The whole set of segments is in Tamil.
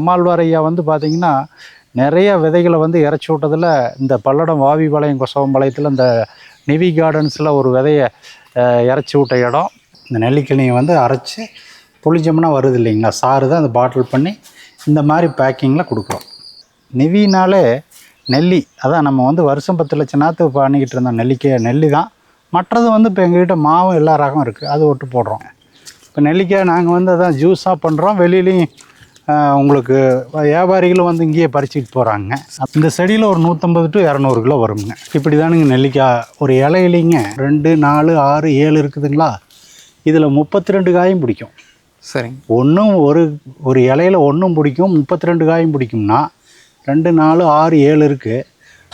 நம்மாழ்வார் ஐயா வந்து பார்த்திங்கன்னா நிறைய விதைகளை வந்து இறச்சி விட்டதில் இந்த பல்லடம் வாவிபாளையம் கொசவம்பாளையத்தில் இந்த நிவி கார்டன்ஸில் ஒரு விதையை இறச்சி விட்ட இடம். இந்த நெல்லிக்கனியை வந்து அரைச்சி புளிஞ்சோம்னா வருது இல்லைங்களா, சாறு தான் அந்த பாட்டில் பண்ணி இந்த மாதிரி பேக்கிங்கில் கொடுக்குறோம். நிவினாலே நெல்லி, அதான் நம்ம வந்து வருஷம் 10 லட்சம் நாற்று பண்ணிக்கிட்டு இருந்தோம். நெல்லி தான். மற்றது வந்து இப்போ எங்கள்கிட்ட மாவும் எல்லா ரகம் இருக்குது, அது ஒட்டு போடுறோம். இப்போ நெல்லிக்காய் நாங்கள் வந்து அதான் ஜூஸாக பண்ணுறோம். வெளியிலையும் உங்களுக்கு வியாபாரிகளும் வந்து இங்கேயே பறிச்சிட்டு போகிறாங்க. இந்த செடியில் ஒரு 150 to 200 கிலோ வருங்க. இப்படி தானுங்க நெல்லிக்காய். ஒரு இலையிலிங்க 2, 4, 6, 7 இருக்குதுங்களா, இதில் 32 காயும் பிடிக்கும். சரிங்க. ஒன்றும் ஒரு இலையில் ஒன்றும் பிடிக்கும், 32 காயும் பிடிக்கும்னா 2, 4, 6, 7 இருக்குது.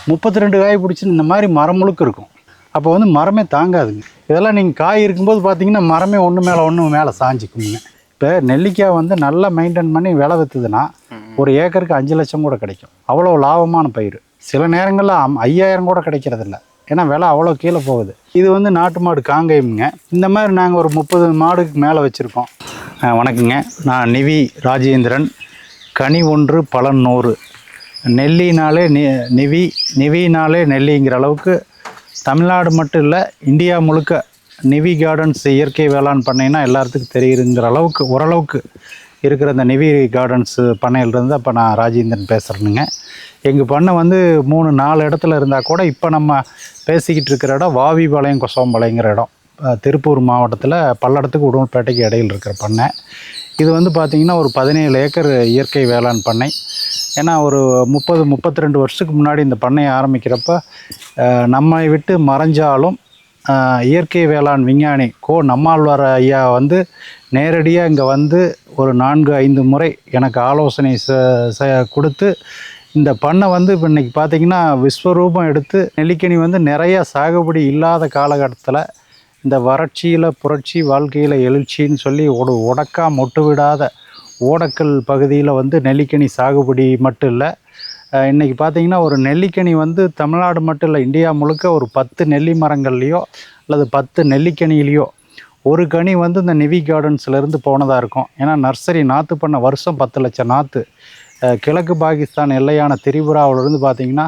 32 காய் பிடிச்சின்னு இந்த மாதிரி மரம் முழுக்க இருக்கும். அப்போ வந்து மரமே தாங்காதுங்க. இதெல்லாம் நீங்கள் காய் இருக்கும்போது பார்த்தீங்கன்னா மரமே ஒன்று மேலே சாஞ்சிக்குங்க. இப்போ நெல்லிக்காய் வந்து நல்லா மெயின்டைன் பண்ணி விலை விற்றுதுன்னா ஒரு ஏக்கருக்கு 5 லட்சம் கூட கிடைக்கும். அவ்வளோ லாபமான பயிர். சில நேரங்களில் 5000 கூட கிடைக்கிறதில்ல, ஏன்னா விலை அவ்வளோ கீழே போகுது. இது வந்து நாட்டு மாடு காங்கேயமுங்க. இந்த மாதிரி நாங்கள் ஒரு 30 மாடுக்கு மேலே வச்சுருக்கோம். வணக்கங்க, நான் நிவி ராஜேந்திரன். கனி 1 பலன் 100. நெல்லினாலே நிவினாலே நெல்லிங்கிற அளவுக்கு தமிழ்நாடு மட்டும் இல்லை, இந்தியா முழுக்க நிவி கார்டன்ஸ் இயற்கை வேளாண் பண்ணைன்னா எல்லாத்துக்கும் தெரியுங்கிற அளவுக்கு ஓரளவுக்கு இருக்கிற அந்த நிவி கார்டன்ஸ் பண்ணையிலிருந்து அப்போ நான் ராஜேந்திரன் பேசுகிறேனுங்க. எங்கள் பண்ணை வந்து 3-4 இடத்துல இருந்தால் கூட இப்போ நம்ம பேசிக்கிட்டு இருக்கிற இடம் வாவிபாளையம் கொசவம்பாளையங்கிற இடம், திருப்பூர் மாவட்டத்தில் பல்லடத்துக்கு உடுமல்பேட்டைக்கு இடையில் இருக்கிற பண்ணை. இது வந்து பார்த்திங்கன்னா ஒரு 17 ஏக்கர் இயற்கை வேளாண் பண்ணை. ஏன்னா ஒரு 32 வருஷத்துக்கு முன்னாடி இந்த பண்ணையை ஆரம்பிக்கிறப்ப நம்மை விட்டு மறைஞ்சாலும் இயற்கை வேளாண் விஞ்ஞானி நம்மாழ்வார் ஐயா வந்து நேரடியாக இங்கே வந்து ஒரு 4-5 முறை எனக்கு ஆலோசனை கொடுத்து இந்த பண்ணை வந்து இப்போ இன்றைக்கி பார்த்திங்கன்னா விஸ்வரூபம் எடுத்து நெல்லிக்கனி வந்து நிறையா சாகுபடி இல்லாத காலகட்டத்தில் இந்த வறட்சியில் புரட்சி வாழ்க்கையில் எழுச்சின்னு சொல்லி உடக்கா மொட்டு விடாத ஓடக்கல் பகுதியில் வந்து நெல்லிக்கனி சாகுபடி மட்டும் இல்லை, இன்றைக்கி பார்த்திங்கன்னா ஒரு நெல்லிக்கனி வந்து தமிழ்நாடு மட்டும் இல்லை, இந்தியா முழுக்க ஒரு 10 நெல்லி மரங்கள்லேயோ அல்லது 10 நெல்லிக்கனிலேயோ ஒரு கனி வந்து இந்த நிவி கார்டன்ஸ்லேருந்து போனதாக இருக்கும். ஏன்னா நர்சரி நாற்று பண்ண வருஷம் 10 லட்சம் நாற்று. கிழக்கு பாகிஸ்தான் எல்லையான திரிபுராவிலிருந்து பார்த்திங்கன்னா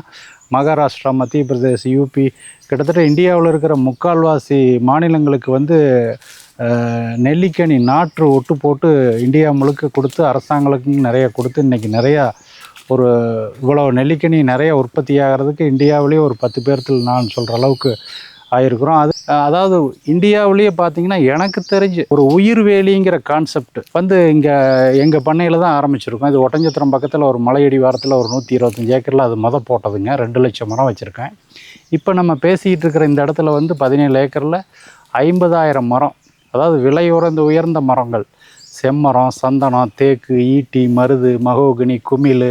மகாராஷ்டிரா, மத்திய பிரதேஷ், யூபி, கிட்டத்தட்ட இந்தியாவில் இருக்கிற முக்கால்வாசி மாநிலங்களுக்கு வந்து நெல்லிக்கனி நாற்று ஒட்டு போட்டு இந்தியா முழுக்க கொடுத்து அரசாங்கங்களுக்கும் நிறைய கொடுத்து இன்றைக்கி நிறையா ஒரு இவ்வளோ நெல்லிக்கனி நிறைய உற்பத்தி ஆகிறதுக்கு இந்தியாவிலேயே ஒரு 10 பேர்த்தில் நான் சொல்கிற அளவுக்கு ஆகிருக்கிறோம். அதாவது இந்தியாவிலேயே பார்த்திங்கன்னா எனக்கு தெரிஞ்சு ஒரு உயிர் வேலிங்கிற கான்செப்ட் வந்து இங்கே எங்கள் பண்ணையில் தான் ஆரம்பிச்சிருக்கோம். இது ஒட்டஞ்சத்திரம் பக்கத்தில் ஒரு மலையடி வாரத்தில் ஒரு 125 ஏக்கரில் அது போட்டதுங்க. 2 லட்சம் மரம் வச்சுருக்கேன். இப்போ நம்ம பேசிக்கிட்டு இருக்கிற இந்த இடத்துல வந்து 17 ஏக்கரில் 50,000 மரம், அதாவது உயர்ந்த மரங்கள், செம்மரம், சந்தனம், தேக்கு, ஈட்டி, மருது, மகோகனி, குமிழ்,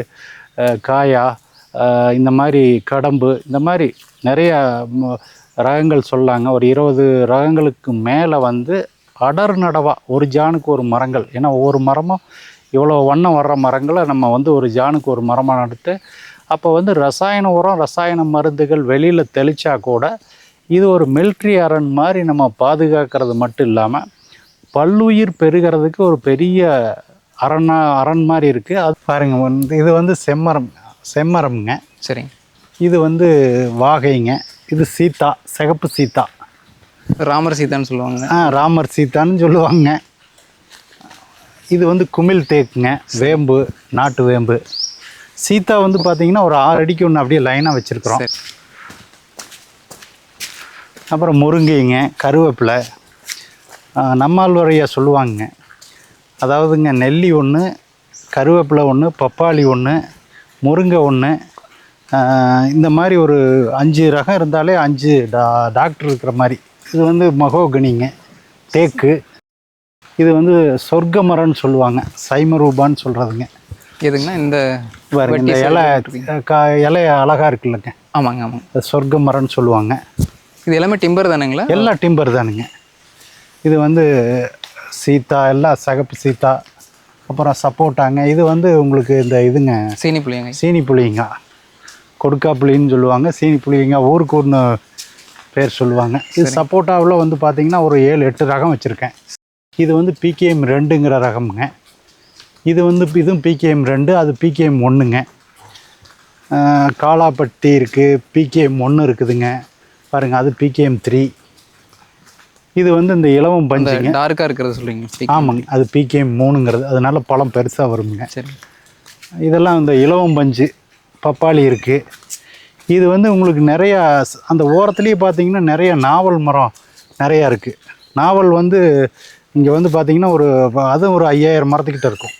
காயா, இந்த மாதிரி கடம்பு, இந்த மாதிரி நிறைய ரகங்கள் சொல்லாங்க. ஒரு 20 ரகங்களுக்கு மேலே வந்து அடர் நடவாக ஒரு ஜானுக்கு ஒரு மரங்கள். ஏன்னா ஒவ்வொரு மரமும் இவ்வளோ வண்ணம் வர்ற மரங்களை நம்ம வந்து ஒரு ஜானுக்கு ஒரு மரமாக நடுத்து, அப்போ வந்து ரசாயன உரம், ரசாயன மருந்துகள் வெளியில் தெளித்தா கூட இது ஒரு மிலிட்ரி அரண் மாதிரி நம்ம பாதுகாக்கிறது மட்டும் இல்லாமல் பல்லுயிர் பெருகிறதுக்கு ஒரு பெரிய அரண் மாதிரி இருக்குது. அது பாருங்கள், வந்து இது வந்து செம்மரம்ங்க. சரிங்க. இது வந்து வாகைங்க. இது சீத்தா, சிகப்பு சீத்தா, ராமர் சீத்தான்னு சொல்லுவாங்க. ராமர் சீத்தான்னு சொல்லுவாங்க. இது வந்து குமிழ் தேக்குங்க, வேம்பு, நாட்டு வேம்பு. சீத்தா வந்து பார்த்திங்கன்னா ஒரு 6 அடிக்கு ஒன்று அப்படியே லைனாக வச்சுருக்குறோம். அப்புறம் முருங்கைங்க, கருவேப்பிலை. நம்மாழ்வார் ஐயா சொல்லுவாங்க, அதாவதுங்க நெல்லி 1, கருவேப்பிலை 1, பப்பாளி 1, முருங்கை 1, இந்த மாதிரி ஒரு 5 ரகம் இருந்தாலே 5 டாக்டர் இருக்கிற மாதிரி. இது வந்து மகோகனிங்க, தேக்கு. இது வந்து சொர்க்க மரம்னு சொல்லுவாங்க, சைமரூபான்னு சொல்கிறதுங்க. எதுங்கண்ணா இந்த பாருங்க, இந்த இலை அழகாக இருக்குல்லங்க. ஆமாங்க ஆமாங்க, சொர்க்க மரம்னு சொல்லுவாங்க. இது எல்லாமே டிம்பர் தானுங்களா? எல்லாம் டிம்பர் தானுங்க. இது வந்து சீத்தா, எல்லாம் சிகப்பு சீத்தா, அப்புறம் சப்போட்டாங்க. இது வந்து உங்களுக்கு இந்த இதுங்க சீனி புளியங்க, கொடுக்கா புளின்னு சொல்லுவாங்க, சீனி புளியங்க, ஊருக்கு ஒன்று பேர் சொல்லுவாங்க. இது சப்போட்டாவில் வந்து பார்த்திங்கன்னா ஒரு 7-8 ரகம் வச்சுருக்கேன். இது வந்து PKM 2ங்கிற ரகம்ங்க. இது வந்து இதுவும் பிகேஎம் 2, அது பிகேஎம் 1ங்க. காலாப்பட்டி இருக்குது, பிகேஎம் 1 இருக்குதுங்க. பாருங்கள், அது பிகேஎம் 3. இது வந்து இந்த இலவம் பஞ்சுங்க. டார்க்காக இருக்கிறது சொல்கிறீங்க? ஆமாங்க, அது பிகேஎம் 3ங்கிறது. அதனால பழம் பெருசாக வருங்க. சரி. இதெல்லாம் இந்த இலவம் பஞ்சு பப்பாளி இருக்குது. இது வந்து உங்களுக்கு நிறையா அந்த ஓரத்துலேயே பார்த்தீங்கன்னா நிறைய நாவல் மரம் நிறையா இருக்குது. நாவல் வந்து இங்கே வந்து பார்த்திங்கன்னா அதுவும் ஒரு 5000 மரத்துக்கிட்ட இருக்கும்.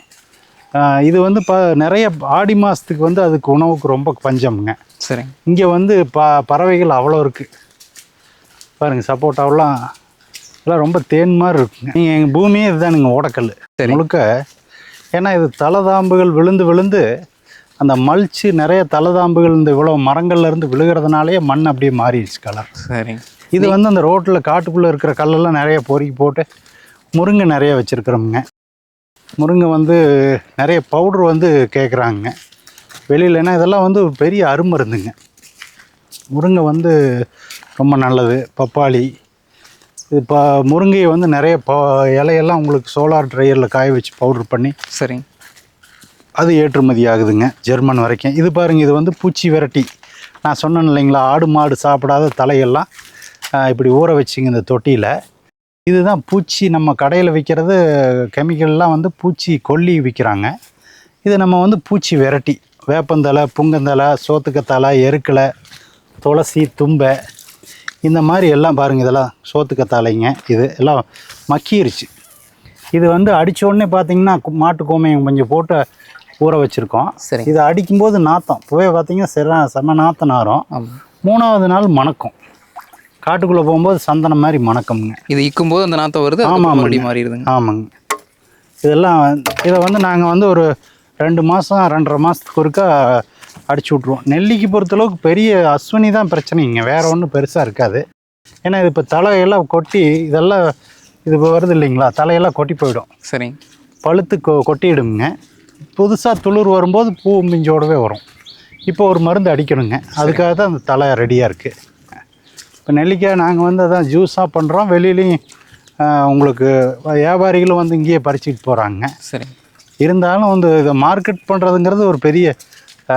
இது வந்து நிறைய ஆடி மாதத்துக்கு வந்து அதுக்கு உணவுக்கு ரொம்ப பஞ்சம்ங்க. சரி. இங்கே வந்து பறவைகள் அவ்வளோ இருக்குது. பாருங்கள், சப்போட்டாவெல்லாம் எல்லாம் ரொம்ப தேன் மாதிரி இருக்குங்க. நீங்கள் எங்கள் பூமியே இதுதானுங்க, ஓடக்கல் முழுக்க. ஏன்னா இது தலதாம்புகள் விழுந்து விழுந்து அந்த மல்ச்சு நிறைய தலதாம்புகள் இந்த இவ்வளோ மரங்கள்லேருந்து விழுகிறதுனாலே மண் அப்படியே மாறிடுச்சு கலர். சரி. இது வந்து அந்த ரோட்டில் காட்டுக்குள்ளே இருக்கிற கல்லெல்லாம் நிறைய பொறுக்கி போட்டு முருங்கை நிறைய வச்சுருக்குறோமுங்க. முருங்கை வந்து நிறைய பவுட்ரு வந்து கேட்குறாங்க வெளியில். ஏன்னா இதெல்லாம் வந்து பெரிய அருமருந்துங்க. முருங்கை வந்து ரொம்ப நல்லது. பப்பாளி இது முருங்கையை வந்து நிறைய இலையெல்லாம் உங்களுக்கு சோலார் ட்ரையரில் காய வச்சு பவுட்ரு பண்ணி சரி அது ஏற்றுமதி ஆகுதுங்க ஜெர்மன் வரைக்கும். இது பாருங்கள், இது வந்து பூச்சி விரட்டி. நான் சொன்னேன் இல்லைங்களா, ஆடு மாடு சாப்பிடாத தலையெல்லாம் இப்படி ஊற வச்சுங்க இந்த தொட்டியில். இதுதான் பூச்சி. நம்ம கடையில் விற்கிறது கெமிக்கல்லாம் வந்து பூச்சி கொல்லி விற்கிறாங்க. இது நம்ம வந்து பூச்சி விரட்டி. வேப்பந்தலை, புங்கந்தலை, சோத்துக்கத்தலை, எருக்கலை, துளசி, தும்பை, இந்த மாதிரி எல்லாம் பாருங்கள். இதெல்லாம் சோத்துக்கத்தாலைங்க. இது எல்லாம் மக்கிருச்சு. இது வந்து அடித்த உடனே பார்த்தீங்கன்னா மாட்டு கோமையம் கொஞ்சம் போட்டு ஊற வச்சுருக்கோம். சரி. இதை அடிக்கும்போது நாத்தம் போய் பார்த்தீங்கன்னா செம நாத்தம் நாரும். 3வது நாள் மணக்கும். காட்டுக்குள்ளே போகும்போது சந்தனம் மாதிரி மணக்கமுங்க. இது இக்கும்போது அந்த நாத்தம் வருது. ஆமாம், மாறிடுதுங்க. ஆமாங்க. இதெல்லாம் இதை வந்து நாங்கள் வந்து ஒரு 2 மாதம் 2.5 மாதத்துக்கு ஒருக்கா அடிச்சு விட்ருவோம். நெல்லிக்கு பொறுத்தளவுக்கு பெரிய அஸ்வினி தான் பிரச்சனைங்க, வேறு ஒன்றும் பெருசாக இருக்காது. ஏன்னா இது இப்போ தலையெல்லாம் கொட்டி இதெல்லாம் இது வருது இல்லைங்களா, தலையெல்லாம் கொட்டி போயிடும். சரி. பழுத்து கொட்டிடுங்க. புதுசாக துளிர் வரும்போது பூ மிஞ்சோடவே வரும். இப்போ ஒரு மருந்து அடிக்கணுங்க, அதுக்காக தான் அந்த தலை ரெடியாக இருக்குது. இப்போ நெல்லிக்காய் நாங்கள் வந்து அதான் ஜூஸாக பண்ணுறோம். வெளியிலையும் உங்களுக்கு வியாபாரிகளும் வந்து இங்கேயே பறிச்சிட்டு போகிறாங்க. சரி. இருந்தாலும் வந்து இதை மார்க்கெட் பண்ணுறதுங்கிறது ஒரு பெரிய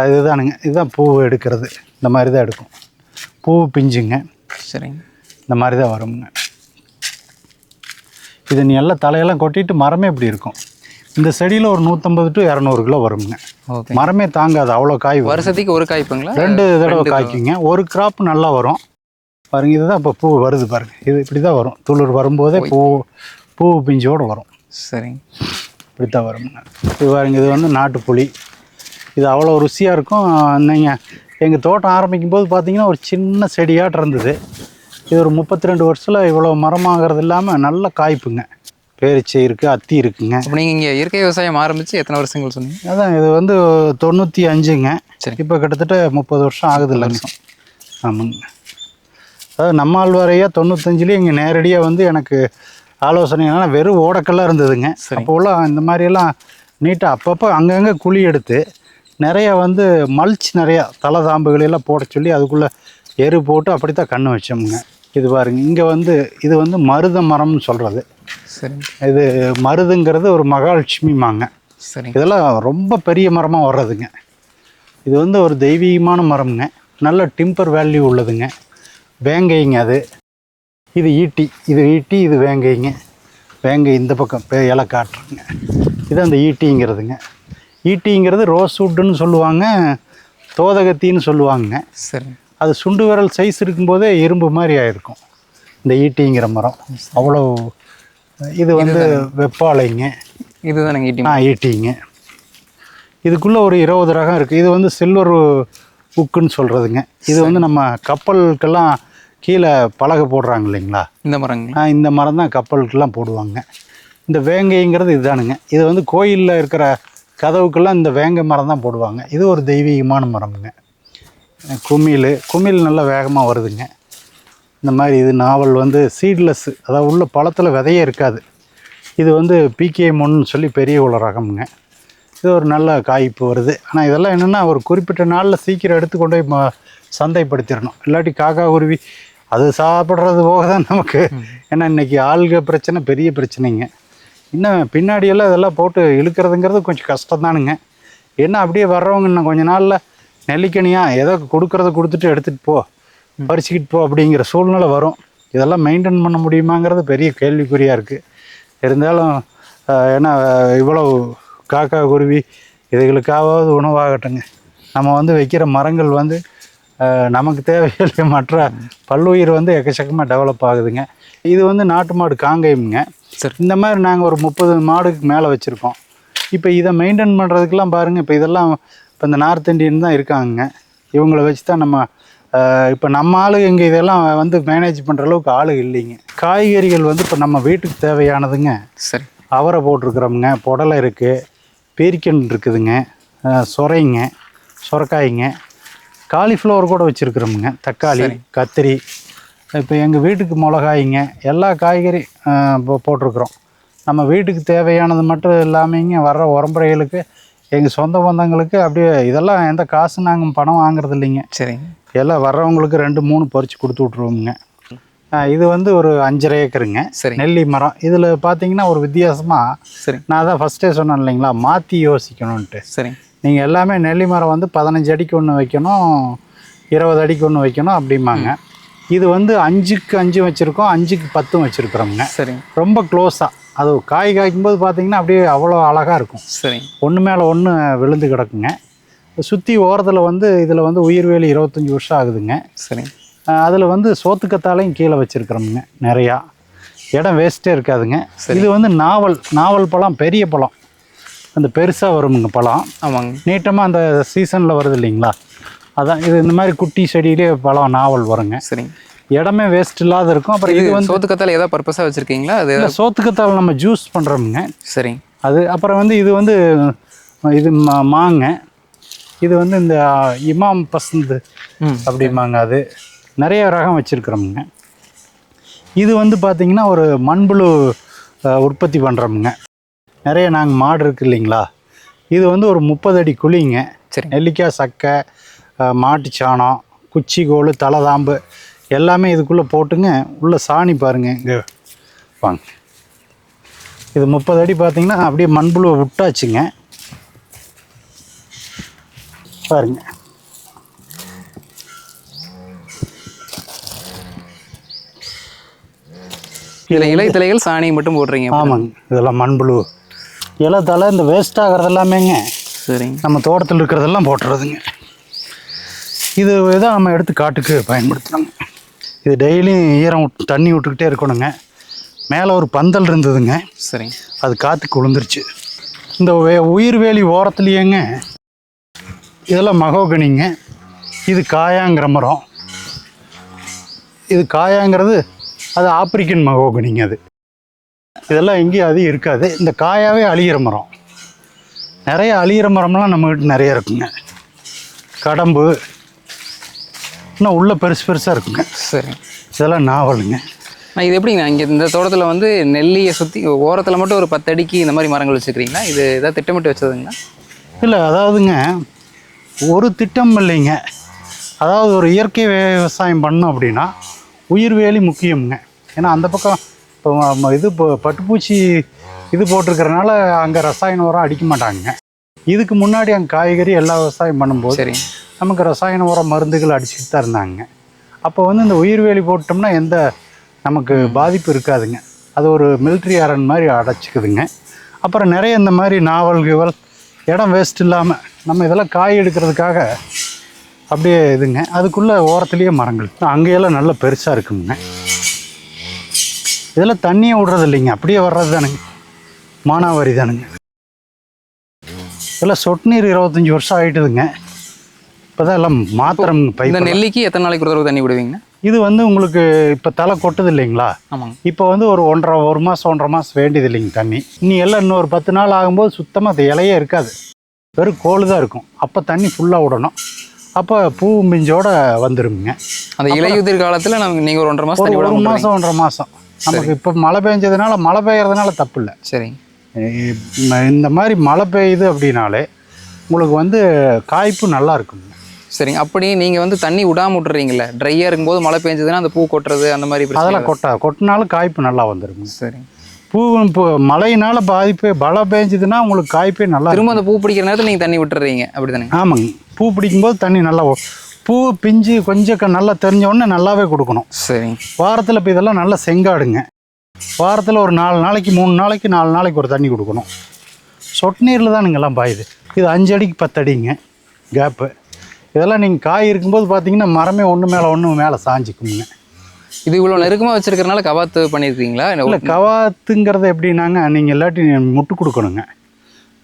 இதுதானுங்க. இதுதான் பூ எடுக்கிறது. இந்த மாதிரி தான் எடுக்கும். பூ பிஞ்சுங்க. சரி. இந்த மாதிரி தான் வருங்க. இது நீ எல்லாம் தலையெல்லாம் கொட்டிட்டு மரமே இப்படி இருக்கும். இந்த செடியில் ஒரு 150 to 200 கிலோ வருங்க. மரமே தாங்காது, அவ்வளோ காய். வருஷத்துக்கு ஒரு காய்ப்புங்களா? 2 தடவை காய்க்குங்க. ஒரு கிராப் நல்லா வரும் பாருங்கள். இதுதான் இப்போ பூ வருது பாருங்கள். இது இப்படி தான் வரும். துளிர் வரும்போதே பூ பிஞ்சோடு வரும். சரி. இப்படி தான் வருங்க. இது பாருங்க, இது வந்து நாட்டுப்புளி. இது அவ்வளோ ருசியாக இருக்கும். நீங்கள் எங்கள் தோட்டம் ஆரம்பிக்கும் போது பார்த்தீங்கன்னா ஒரு சின்ன செடியாட்டு இருந்தது. இது ஒரு 32 வருஷத்தில் இவ்வளோ மரமாகிறது இல்லாமல் நல்ல காய்ப்புங்க. பேரிச்சை இருக்குது, அத்தி இருக்குங்க. இப்போ நீங்கள் இங்கே இயற்கை விவசாயம் ஆரம்பித்து எத்தனை வருஷங்கள் சொன்னீங்க? அதான் இது வந்து 95ங்க. சரி. இப்போ கிட்டத்தட்ட 30 வருஷம் ஆகுது இல்லைங்க. ஆமாங்க. அதாவது நம்மாழ்வாரையா 95லேயே இங்கே நேரடியாக வந்து எனக்கு ஆலோசனை என்னன்னா வெறும் ஓடக்கெல்லாம் இருந்ததுங்க. அப்போலாம் இந்த மாதிரியெல்லாம் நீட்டாக அப்பப்போ அங்கங்கே குழி எடுத்து நிறைய வந்து மல்ச் நிறையா தலதாம்புகளெல்லாம் போட சொல்லி அதுக்குள்ளே எரு போட்டு அப்படி தான் கன்று வச்சோமுங்க. இது பாருங்க, இங்கே வந்து இது வந்து மருத மரம்னு சொல்கிறது. சரி. இது மருதுங்கிறது ஒரு மகாலட்சுமிமாங்க. சரி. இதெல்லாம் ரொம்ப பெரிய மரமாக வர்றதுங்க. இது வந்து ஒரு தெய்வீகமான மரம்ங்க. நல்ல டிம்பர் வேல்யூ உள்ளதுங்க. வேங்கைங்க அது. இது ஈட்டி, இது வேங்கைங்க. வேங்கை இந்த பக்கம் இலை காட்டுறங்க. இது அந்த ஈட்டிங்கிறதுங்க. ஈட்டிங்கிறது ரோஸ்வுட்டுன்னு சொல்லுவாங்க, தோதகத்தின்னு சொல்லுவாங்க. சரி. அது சுண்டு விரல் சைஸ் இருக்கும்போதே இரும்பு மாதிரி ஆகிருக்கும் இந்த ஈட்டிங்கிற மரம். அவ்வளோ. இது வந்து வெப்பாலைங்க. இதுதான் ஈட்டி. ஈட்டிங்க. இதுக்குள்ளே ஒரு 20 ரகம் இருக்குது. இது வந்து சில்வர் உக்குன்னு சொல்கிறதுங்க. இது வந்து நம்ம கப்பலுக்கெல்லாம் கீழே பலகை போடுறாங்க இல்லைங்களா, இந்த மரங்க. இந்த மரம் தான் கப்பலுக்கெல்லாம் போடுவாங்க. இந்த வேங்கைங்கிறது இதுதானுங்க. இது வந்து கோயிலில் இருக்கிற கதவுக்கெல்லாம் இந்த வேங்கை மரம் தான் போடுவாங்க. இது ஒரு தெய்வீகமான மரம்ங்க. குமிழ் நல்லா வேகமாக வருதுங்க. இந்த மாதிரி இது நாவல் வந்து சீட்லெஸ், அதாவது உள்ள பழத்தில் விதையே இருக்காது. இது வந்து பிகேஎம் 1 சொல்லி பெரிய உள்ள ரகம்ங்க. இது ஒரு நல்ல காய்ப்பு வருது. ஆனால் இதெல்லாம் என்னென்னா ஒரு குறிப்பிட்ட நாளில் சீக்கிரம் எடுத்து கொண்டு போய் சந்தைப்படுத்திடணும். இல்லாட்டி காக்கா குருவி அது சாப்பிட்றது போக தான் நமக்கு. ஏன்னா இன்றைக்கி ஆள்க பிரச்சனை பெரிய பிரச்சனைங்க. இன்னும் பின்னாடியெல்லாம் இதெல்லாம் போட்டு இழுக்கிறதுங்கிறது கொஞ்சம் கஷ்டம்தானுங்க. என்ன அப்படியே வர்றவங்க இன்னும் கொஞ்ச நாளில் நெல்லிக்கனியா ஏதோ கொடுக்குறத கொடுத்துட்டு எடுத்துகிட்டு போ, பறிச்சுக்கிட்டு போ அப்படிங்கிற சூழ்நிலை வரும். இதெல்லாம் மெயின்டைன் பண்ண முடியுமாங்கிறது பெரிய கேள்விக்குறியாக இருக்குது. இருந்தாலும் ஏன்னா இவ்வளோ காக்கா குருவி இதுகளுக்காவது உணவாகட்டுங்க. நம்ம வந்து வைக்கிற மரங்கள் வந்து நமக்கு தேவையில்லை, மற்ற பல்லுயிர் வந்து எக்கச்சக்கமாக டெவலப் ஆகுதுங்க. இது வந்து நாட்டு மாடு காங்கேயமுங்க. சரி. இந்த மாதிரி நாங்கள் ஒரு 30 மாடுக்கு மேலே வச்சுருக்கோம். இப்போ இதை மெயின்டைன் பண்ணுறதுக்கெலாம் பாருங்கள், இப்போ இதெல்லாம் இப்போ இந்த நார்த் இந்தியன் தான் இருக்காங்க. இவங்களை வச்சு தான் நம்ம இப்போ நம்ம ஆளு இங்கே இதெல்லாம் வந்து மேனேஜ் பண்ணுற அளவுக்கு ஆளு இல்லைங்க. காய்கறிகள் வந்து இப்போ நம்ம வீட்டுக்கு தேவையானதுங்க. சரி. அவரை போட்டிருக்கிறோமுங்க, புடலை இருக்குது, பீர்க்கன் இருக்குதுங்க, சொரைங்க, சொரக்காய்ங்க, காலிஃப்ளவர் கூட வச்சுருக்குறோமுங்க, தக்காளி, கத்திரி, இப்போ எங்கள் வீட்டுக்கு மிளகாய்ங்க, எல்லா காய்கறி போட்டிருக்குறோம். நம்ம வீட்டுக்கு தேவையானது மட்டும் இல்லாமங்க வர்ற உரம்புறைகளுக்கு எங்கள் சொந்த பந்தங்களுக்கு அப்படியே இதெல்லாம் எந்த காசு நாங்கள் பணம் வாங்குறது இல்லைங்க. சரி. எல்லாம் வர்றவங்களுக்கு 2-3 பறித்து கொடுத்து விட்ருவோமுங்க. இது வந்து ஒரு 5.5 ஏக்கருங்க. சரி. நெல்லி மரம். இதில் பார்த்தீங்கன்னா ஒரு வித்தியாசமாக, சரி, நான் தான் ஃபஸ்ட்டே சொன்னேன் இல்லைங்களா, மாற்றி யோசிக்கணுன்ட்டு. சரி. நீங்கள் எல்லாமே நெல்லி மரம் வந்து 15 அடிக்கு ஒன்று வைக்கணும், 20 அடிக்கு ஒன்று வைக்கணும் அப்படிம்பாங்க. இது வந்து 5க்கு 5 வச்சுருக்கோம், 5க்கு 10 வச்சுருக்குறோங்க. சரி. ரொம்ப க்ளோஸாக அது காய் காய்க்கும்போது பார்த்தீங்கன்னா அப்படியே அவ்வளோ அழகாக இருக்கும். சரி. ஒன்று மேலே ஒன்று விழுந்து கிடக்குங்க. சுற்றி ஓரத்தில் வந்து இதில் வந்து உயிர்வேலி 25 வருஷம் ஆகுதுங்க. சரி. அதில் வந்து சோத்துக்கத்தாலையும் கீழே வச்சுருக்குறோமுங்க. நிறையா இடம் வேஸ்ட்டே இருக்காதுங்க. இது வந்து நாவல் பழம், பெரிய பழம், அந்த பெருசாக வருமுங்க பழம். ஆமாங்க. நீட்டமாக அந்த சீசனில் வருது இல்லைங்களா, அதான் இது. இந்த மாதிரி குட்டி செடியிலே பழம் நாவல் வருங்க. சரி. இடமே வேஸ்ட் இல்லாத இருக்கும். அப்புறம் இது வந்து சோத்துக்கத்தால் ஏதாவது பர்பஸாக வச்சுருக்கீங்களா? அது சோத்துக்கத்தால் நம்ம ஜூஸ் பண்ணுறோமுங்க. சரி. அது அப்புறம் வந்து இது வந்து இது மாங்க. இது வந்து இந்த இமாம் பசந்த் அப்படிம்பாங்க. அது நிறைய ரகம் வச்சுருக்குறோமுங்க. இது வந்து பார்த்திங்கன்னா ஒரு மண்புழு உற்பத்தி பண்ணுறோமுங்க. நிறைய நாங்கள் மாடு இருக்குது இல்லைங்களா, இது வந்து ஒரு 30 அடி குழிங்க. சரி. நெல்லிக்காய், சக்கை, மாட்டு சாணம், குச்சிக்கோள், தலைதாம்பு எல்லாமே இதுக்குள்ளே போட்டுங்க. உள்ள சாணி பாருங்கள், இங்கே வாங்க. இது 30 அடி பார்த்திங்கன்னா அப்படியே மண்புழுவை விட்டாச்சுங்க. பாருங்க, இதில் இலை தலைகள் சாணி மட்டும் போடுறீங்க? ஆமாங்க. இதெல்லாம் மண்புழு இலை தலை, இந்த வேஸ்ட் ஆகிறது எல்லாமேங்க. சரி. நம்ம தோட்டத்தில் இருக்கிறதெல்லாம் போட்டுறதுங்க. இது தான் நம்ம எடுத்து காட்டுக்கு பயன்படுத்துகிறோங்க. இது டெய்லியும் ஈரம் தண்ணி விட்டுக்கிட்டே இருக்கணுங்க. மேலே ஒரு பந்தல் இருந்ததுங்க. சரி. அது காற்றுக்கு விழுந்துருச்சு. இந்த உயிர்வேலி ஓரத்துலேயேங்க இதெல்லாம் மகோகனிங்க. இது காயாங்கிற மரம். இது காயாங்கிறது அது ஆப்பிரிக்கன் மகோகனிங்க. அது இதெல்லாம் எங்கேயும் அதிகம் இருக்காது. இந்த காயாவே அழிகிற மரம். நிறைய அழிகிற மரம்லாம் நம்மகிட்ட நிறைய இருக்குங்க. கடம்பு இன்னும் உள்ள பெருசு பெருசாக இருக்குங்க. சரி. இதெல்லாம் நாவலுங்க. இது எப்படிங்க இங்கே இந்த தோட்டத்தில் வந்து நெல்லியை சுற்றி ஓரத்தில் மட்டும் ஒரு 10 அடிக்கு இந்த மாதிரி மரங்கள் வச்சுக்கிறீங்களா? இது ஏதாவது திட்டமிட்டு வச்சதுங்களா? இல்லை, அதாவதுங்க ஒரு திட்டம் இல்லைங்க. அதாவது ஒரு இயற்கை விவசாயம் பண்ணோம் அப்படின்னா உயிர்வேலி முக்கியமுங்க. ஏன்னா அந்த பக்கம் இப்போ இது பட்டுப்பூச்சி இது போட்டிருக்கிறனால அங்கே ரசாயன உரம் அடிக்க மாட்டாங்க. இதுக்கு முன்னாடி அங்கே காய்கறி எல்லா விவசாயம் பண்ணும்போது சரி நமக்கு ரசாயன உரம் மருந்துகள் அடிச்சுட்டு தான் இருந்தாங்க. அப்போ வந்து இந்த உயிர்வேலி போட்டோம்னா எந்த நமக்கு பாதிப்பு இருக்காதுங்க. அது ஒரு மிலிட்ரி அரண் மாதிரி அடைச்சிக்குதுங்க. அப்புறம் நிறைய இந்த மாதிரி நாவல்கள் இடம் வேஸ்ட் இல்லாமல் நம்ம இதெல்லாம் காய் எடுக்கிறதுக்காக அப்படியே இதுங்க. அதுக்குள்ளே ஓரத்துலேயே மரங்கள் அங்கேயெல்லாம் நல்லா பெருசாக இருக்குங்க. இதெல்லாம் தண்ணியே விடுறது இல்லைங்க, அப்படியே வர்றது தானுங்க, மானாவாரி தானுங்க. இதெல்லாம் சொட்டு நீர் 25 வருஷம் ஆகிட்டுதுங்க. இப்போ தான் எல்லாம் மாத்திரம் இந்த நெல்லிக்கு எத்தனை நாளைக்கு ஒரு தடவை தண்ணி விடுவீங்க? இது வந்து உங்களுக்கு இப்போ தலை கொட்டுது இல்லைங்களா? ஆமாங்க. ஒரு வந்து ஒரு 1 மாதம் வேண்டியது இல்லைங்க தண்ணி. எல்லாம் இன்னொரு 10 நாள் ஆகும்போது சுத்தமாக அது இலையே இருக்காது, வெறும் கோல் தான் இருக்கும். அப்போ தண்ணி ஃபுல்லாக விடணும். அப்போ பூ மிஞ்சோட வந்துருங்க. அந்த இலையுதிர் காலத்தில் நமக்கு நீங்கள் ஒரு 1.5 மாதம் 1 மாதம் நமக்கு இப்போ மழை பெஞ்சதுனால, மழை பெய்யறதுனால தப்பு இல்லை. சரி. இந்த மாதிரி மழை பெய்யுது அப்படின்னாலே உங்களுக்கு வந்து காய்ப்பு நல்லா இருக்குங்க. சரிங்க. அப்படி நீங்கள் வந்து தண்ணி விடாமல் விட்டுறீங்களே, ட்ரையாக இருக்கும்போது மழை பெஞ்சதுன்னா அந்த பூ கொட்டுறது அந்த மாதிரி அதெல்லாம் கொட்டினாலும் காய்ப்பு நல்லா வந்துருங்க. சரி. பூ மழையினால் பாதிப்பு மழை பெஞ்சதுன்னா உங்களுக்கு காய்ப்பே நல்லா திரும்ப அந்த பூ பிடிக்கிற நேரத்தில் நீங்கள் தண்ணி விட்டுறீங்க அப்படி தானே? ஆமாங்க. பூ பிடிக்கும்போது தண்ணி நல்லா பூ பிஞ்சு கொஞ்சம் நல்லா தெரிஞ்ச உடனே நல்லாவே கொடுக்கணும். சரி. வாரத்தில் இப்போ இதெல்லாம் நல்லா செங்காடுங்க. வாரத்தில் ஒரு 4 நாளைக்கு 3 நாளைக்கு 4 நாளைக்கு ஒரு தண்ணி கொடுக்கணும். சொட்டு நீரில் தான் நீங்கள்லாம் பாயுது. இது 5 அடிக்கு 10 அடிங்க கேப்பு. இதெல்லாம் நீங்கள் காய் இருக்கும்போது பார்த்தீங்கன்னா மரமே ஒன்று மேலே சாஞ்சிக்குங்க. இது இவ்வளோ நெருக்கமாக வச்சுருக்கிறனால கவாத்து பண்ணியிருக்கீங்களா? இல்லை, கவாத்துங்கிறது எப்படின்னாங்க, நீங்கள் இல்லாட்டி முட்டு கொடுக்கணுங்க.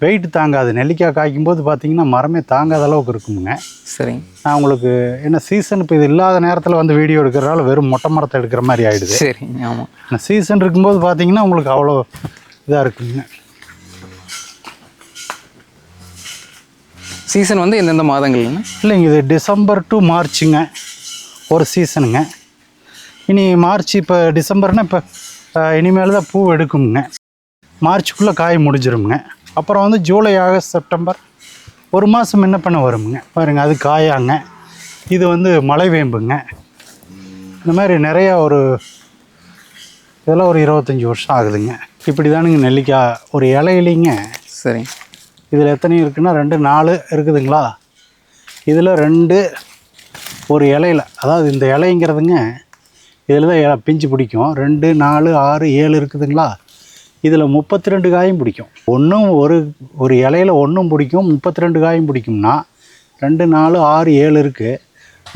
வெயிட் தாங்காது. நெல்லிக்காய் காய்க்கும்போது பார்த்தீங்கன்னா மரமே தாங்காத அளவுக்கு இருக்குங்க. சரி. நான் உங்களுக்கு என்ன சீசன் இப்போ இது இல்லாத நேரத்தில் வந்து வீடியோ எடுக்கிறனால வெறும் மொட்டை மரத்தை எடுக்கிற மாதிரி ஆகிடுது. சரி. ஆமாம். சீசன் இருக்கும்போது பார்த்தீங்கன்னா உங்களுக்கு அவ்வளோ இதாக இருக்குங்க. சீசன் வந்து எந்தெந்த மாதங்கள்ங்க? இல்லைங்க, இது டிசம்பர் டு மார்ச்சுங்க ஒரு சீசனுங்க. இனி மார்ச், இப்போ டிசம்பர்னால் இப்போ இனிமேல் தான் பூ எடுக்குங்க. மார்ச்சுக்குள்ளே காய் முடிஞ்சிருங்க. அப்புறம் வந்து ஜூலை, ஆகஸ்ட், செப்டம்பர் ஒரு மாதம் என்ன பண்ண வருங்க பாருங்கள். அது காயாங்க. இது வந்து மலை வேம்புங்க. இந்த மாதிரி நிறையா இதெல்லாம் ஒரு 25 வருஷம் ஆகுதுங்க. இப்படி தானுங்க நெல்லிக்காய் ஒரு இலையிலிங்க. சரி. இதில் எத்தனை இருக்குன்னா 2 4 இருக்குதுங்களா? இதில் 2 ஒரு இலையில், அதாவது இந்த இலைங்கிறதுங்க இதில் தான் பிஞ்சு பிடிக்கும். 2 4 6 7 இருக்குதுங்களா? இதில் 32 காயும் பிடிக்கும். ஒரு இலையில் ஒன்றும் பிடிக்கும், 32 காயும் பிடிக்கும்னா 2 4 6 7 இருக்குது.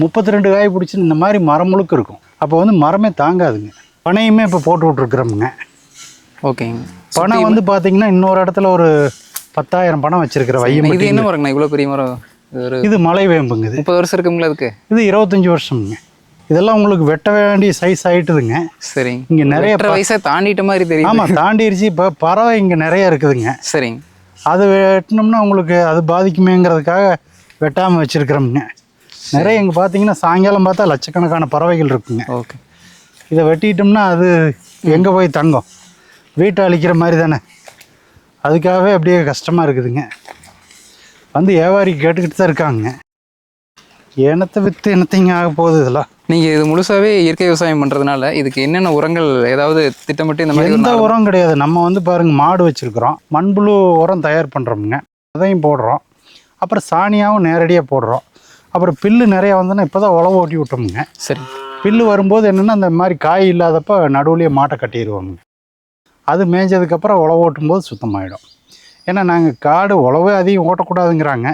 32 காய் பிடிச்சி இந்த மாதிரி மரம் முழுக்க இருக்கும். அப்போ வந்து மரமே தாங்காதுங்க. பனையுமே இப்போ போட்டு விட்ருக்குறோமுங்க. ஓகேங்க. பனை வந்து பார்த்தீங்கன்னா இன்னொரு இடத்துல ஒரு 10,000 பணம் வச்சிருக்கிற வையம். இது என்ன மரங்கண்ணா இவ்வளோ பெரிய மரம்? இது மலை வேம்புங்க. இது 30 வருஷம் இருக்குங்களா? அதுக்கு இது 25 வருஷம்ங்க. இதெல்லாம் உங்களுக்கு வெட்ட வேண்டிய சைஸ் ஆகிட்டுதுங்க. சரி. இங்கே நிறைய வயசாக தாண்டிட்ட மாதிரி தெரியும். ஆமாம், தாண்டிடுச்சு. இப்போ பறவை இங்கே நிறைய இருக்குதுங்க. சரிங்க. அது வெட்டினோம்னா உங்களுக்கு அது பாதிக்குமேங்கிறதுக்காக வெட்டாமல் வச்சுருக்கிறோமுங்க. நிறைய இங்கே பார்த்தீங்கன்னா சாயங்காலம் பார்த்தா லட்சக்கணக்கான பறவைகள் இருக்குங்க. ஓகே. இதை வெட்டிட்டோம்னா அது எங்கே போய் தங்கும்? வீட்டை அழிக்கிற மாதிரி தானே. அதுக்காகவே அப்படியே கஷ்டமாக இருக்குதுங்க. வந்து வியாபாரி கேட்டுக்கிட்டு தான் இருக்காங்க. ஏனத்தை விற்று என்னத்தைங்க ஆக போகுது இதெல்லாம். நீங்கள் இது முழுசாகவே இயற்கை விவசாயம் பண்ணுறதுனால இதுக்கு என்னென்ன உரங்கள் ஏதாவது திட்டமிட்டு இந்த மாதிரி? எந்த உரம் கிடையாது. நம்ம வந்து பாருங்கள், மாடு வச்சுருக்குறோம். மண்புழு உரம் தயார் பண்ணுறோமுங்க. அதையும் போடுறோம். அப்புறம் சாணியாகவும் நேரடியாக போடுறோம். அப்புறம் பில்லு நிறையா வந்தோன்னா இப்போ தான் உழவு ஓட்டி விட்டோமுங்க. சரி. பில்லு வரும்போது என்னென்னா அந்த மாதிரி காய் இல்லாதப்போ நடுவுலேயே மாட்டை கட்டிடுவோங்க. அது மேய்ஞ்சதுக்கப்புறம் உழவு ஓட்டும்போது சுத்தமாகிடும். ஏன்னா நாங்கள் காடு உழவே அதிகம் ஓட்டக்கூடாதுங்கிறாங்க.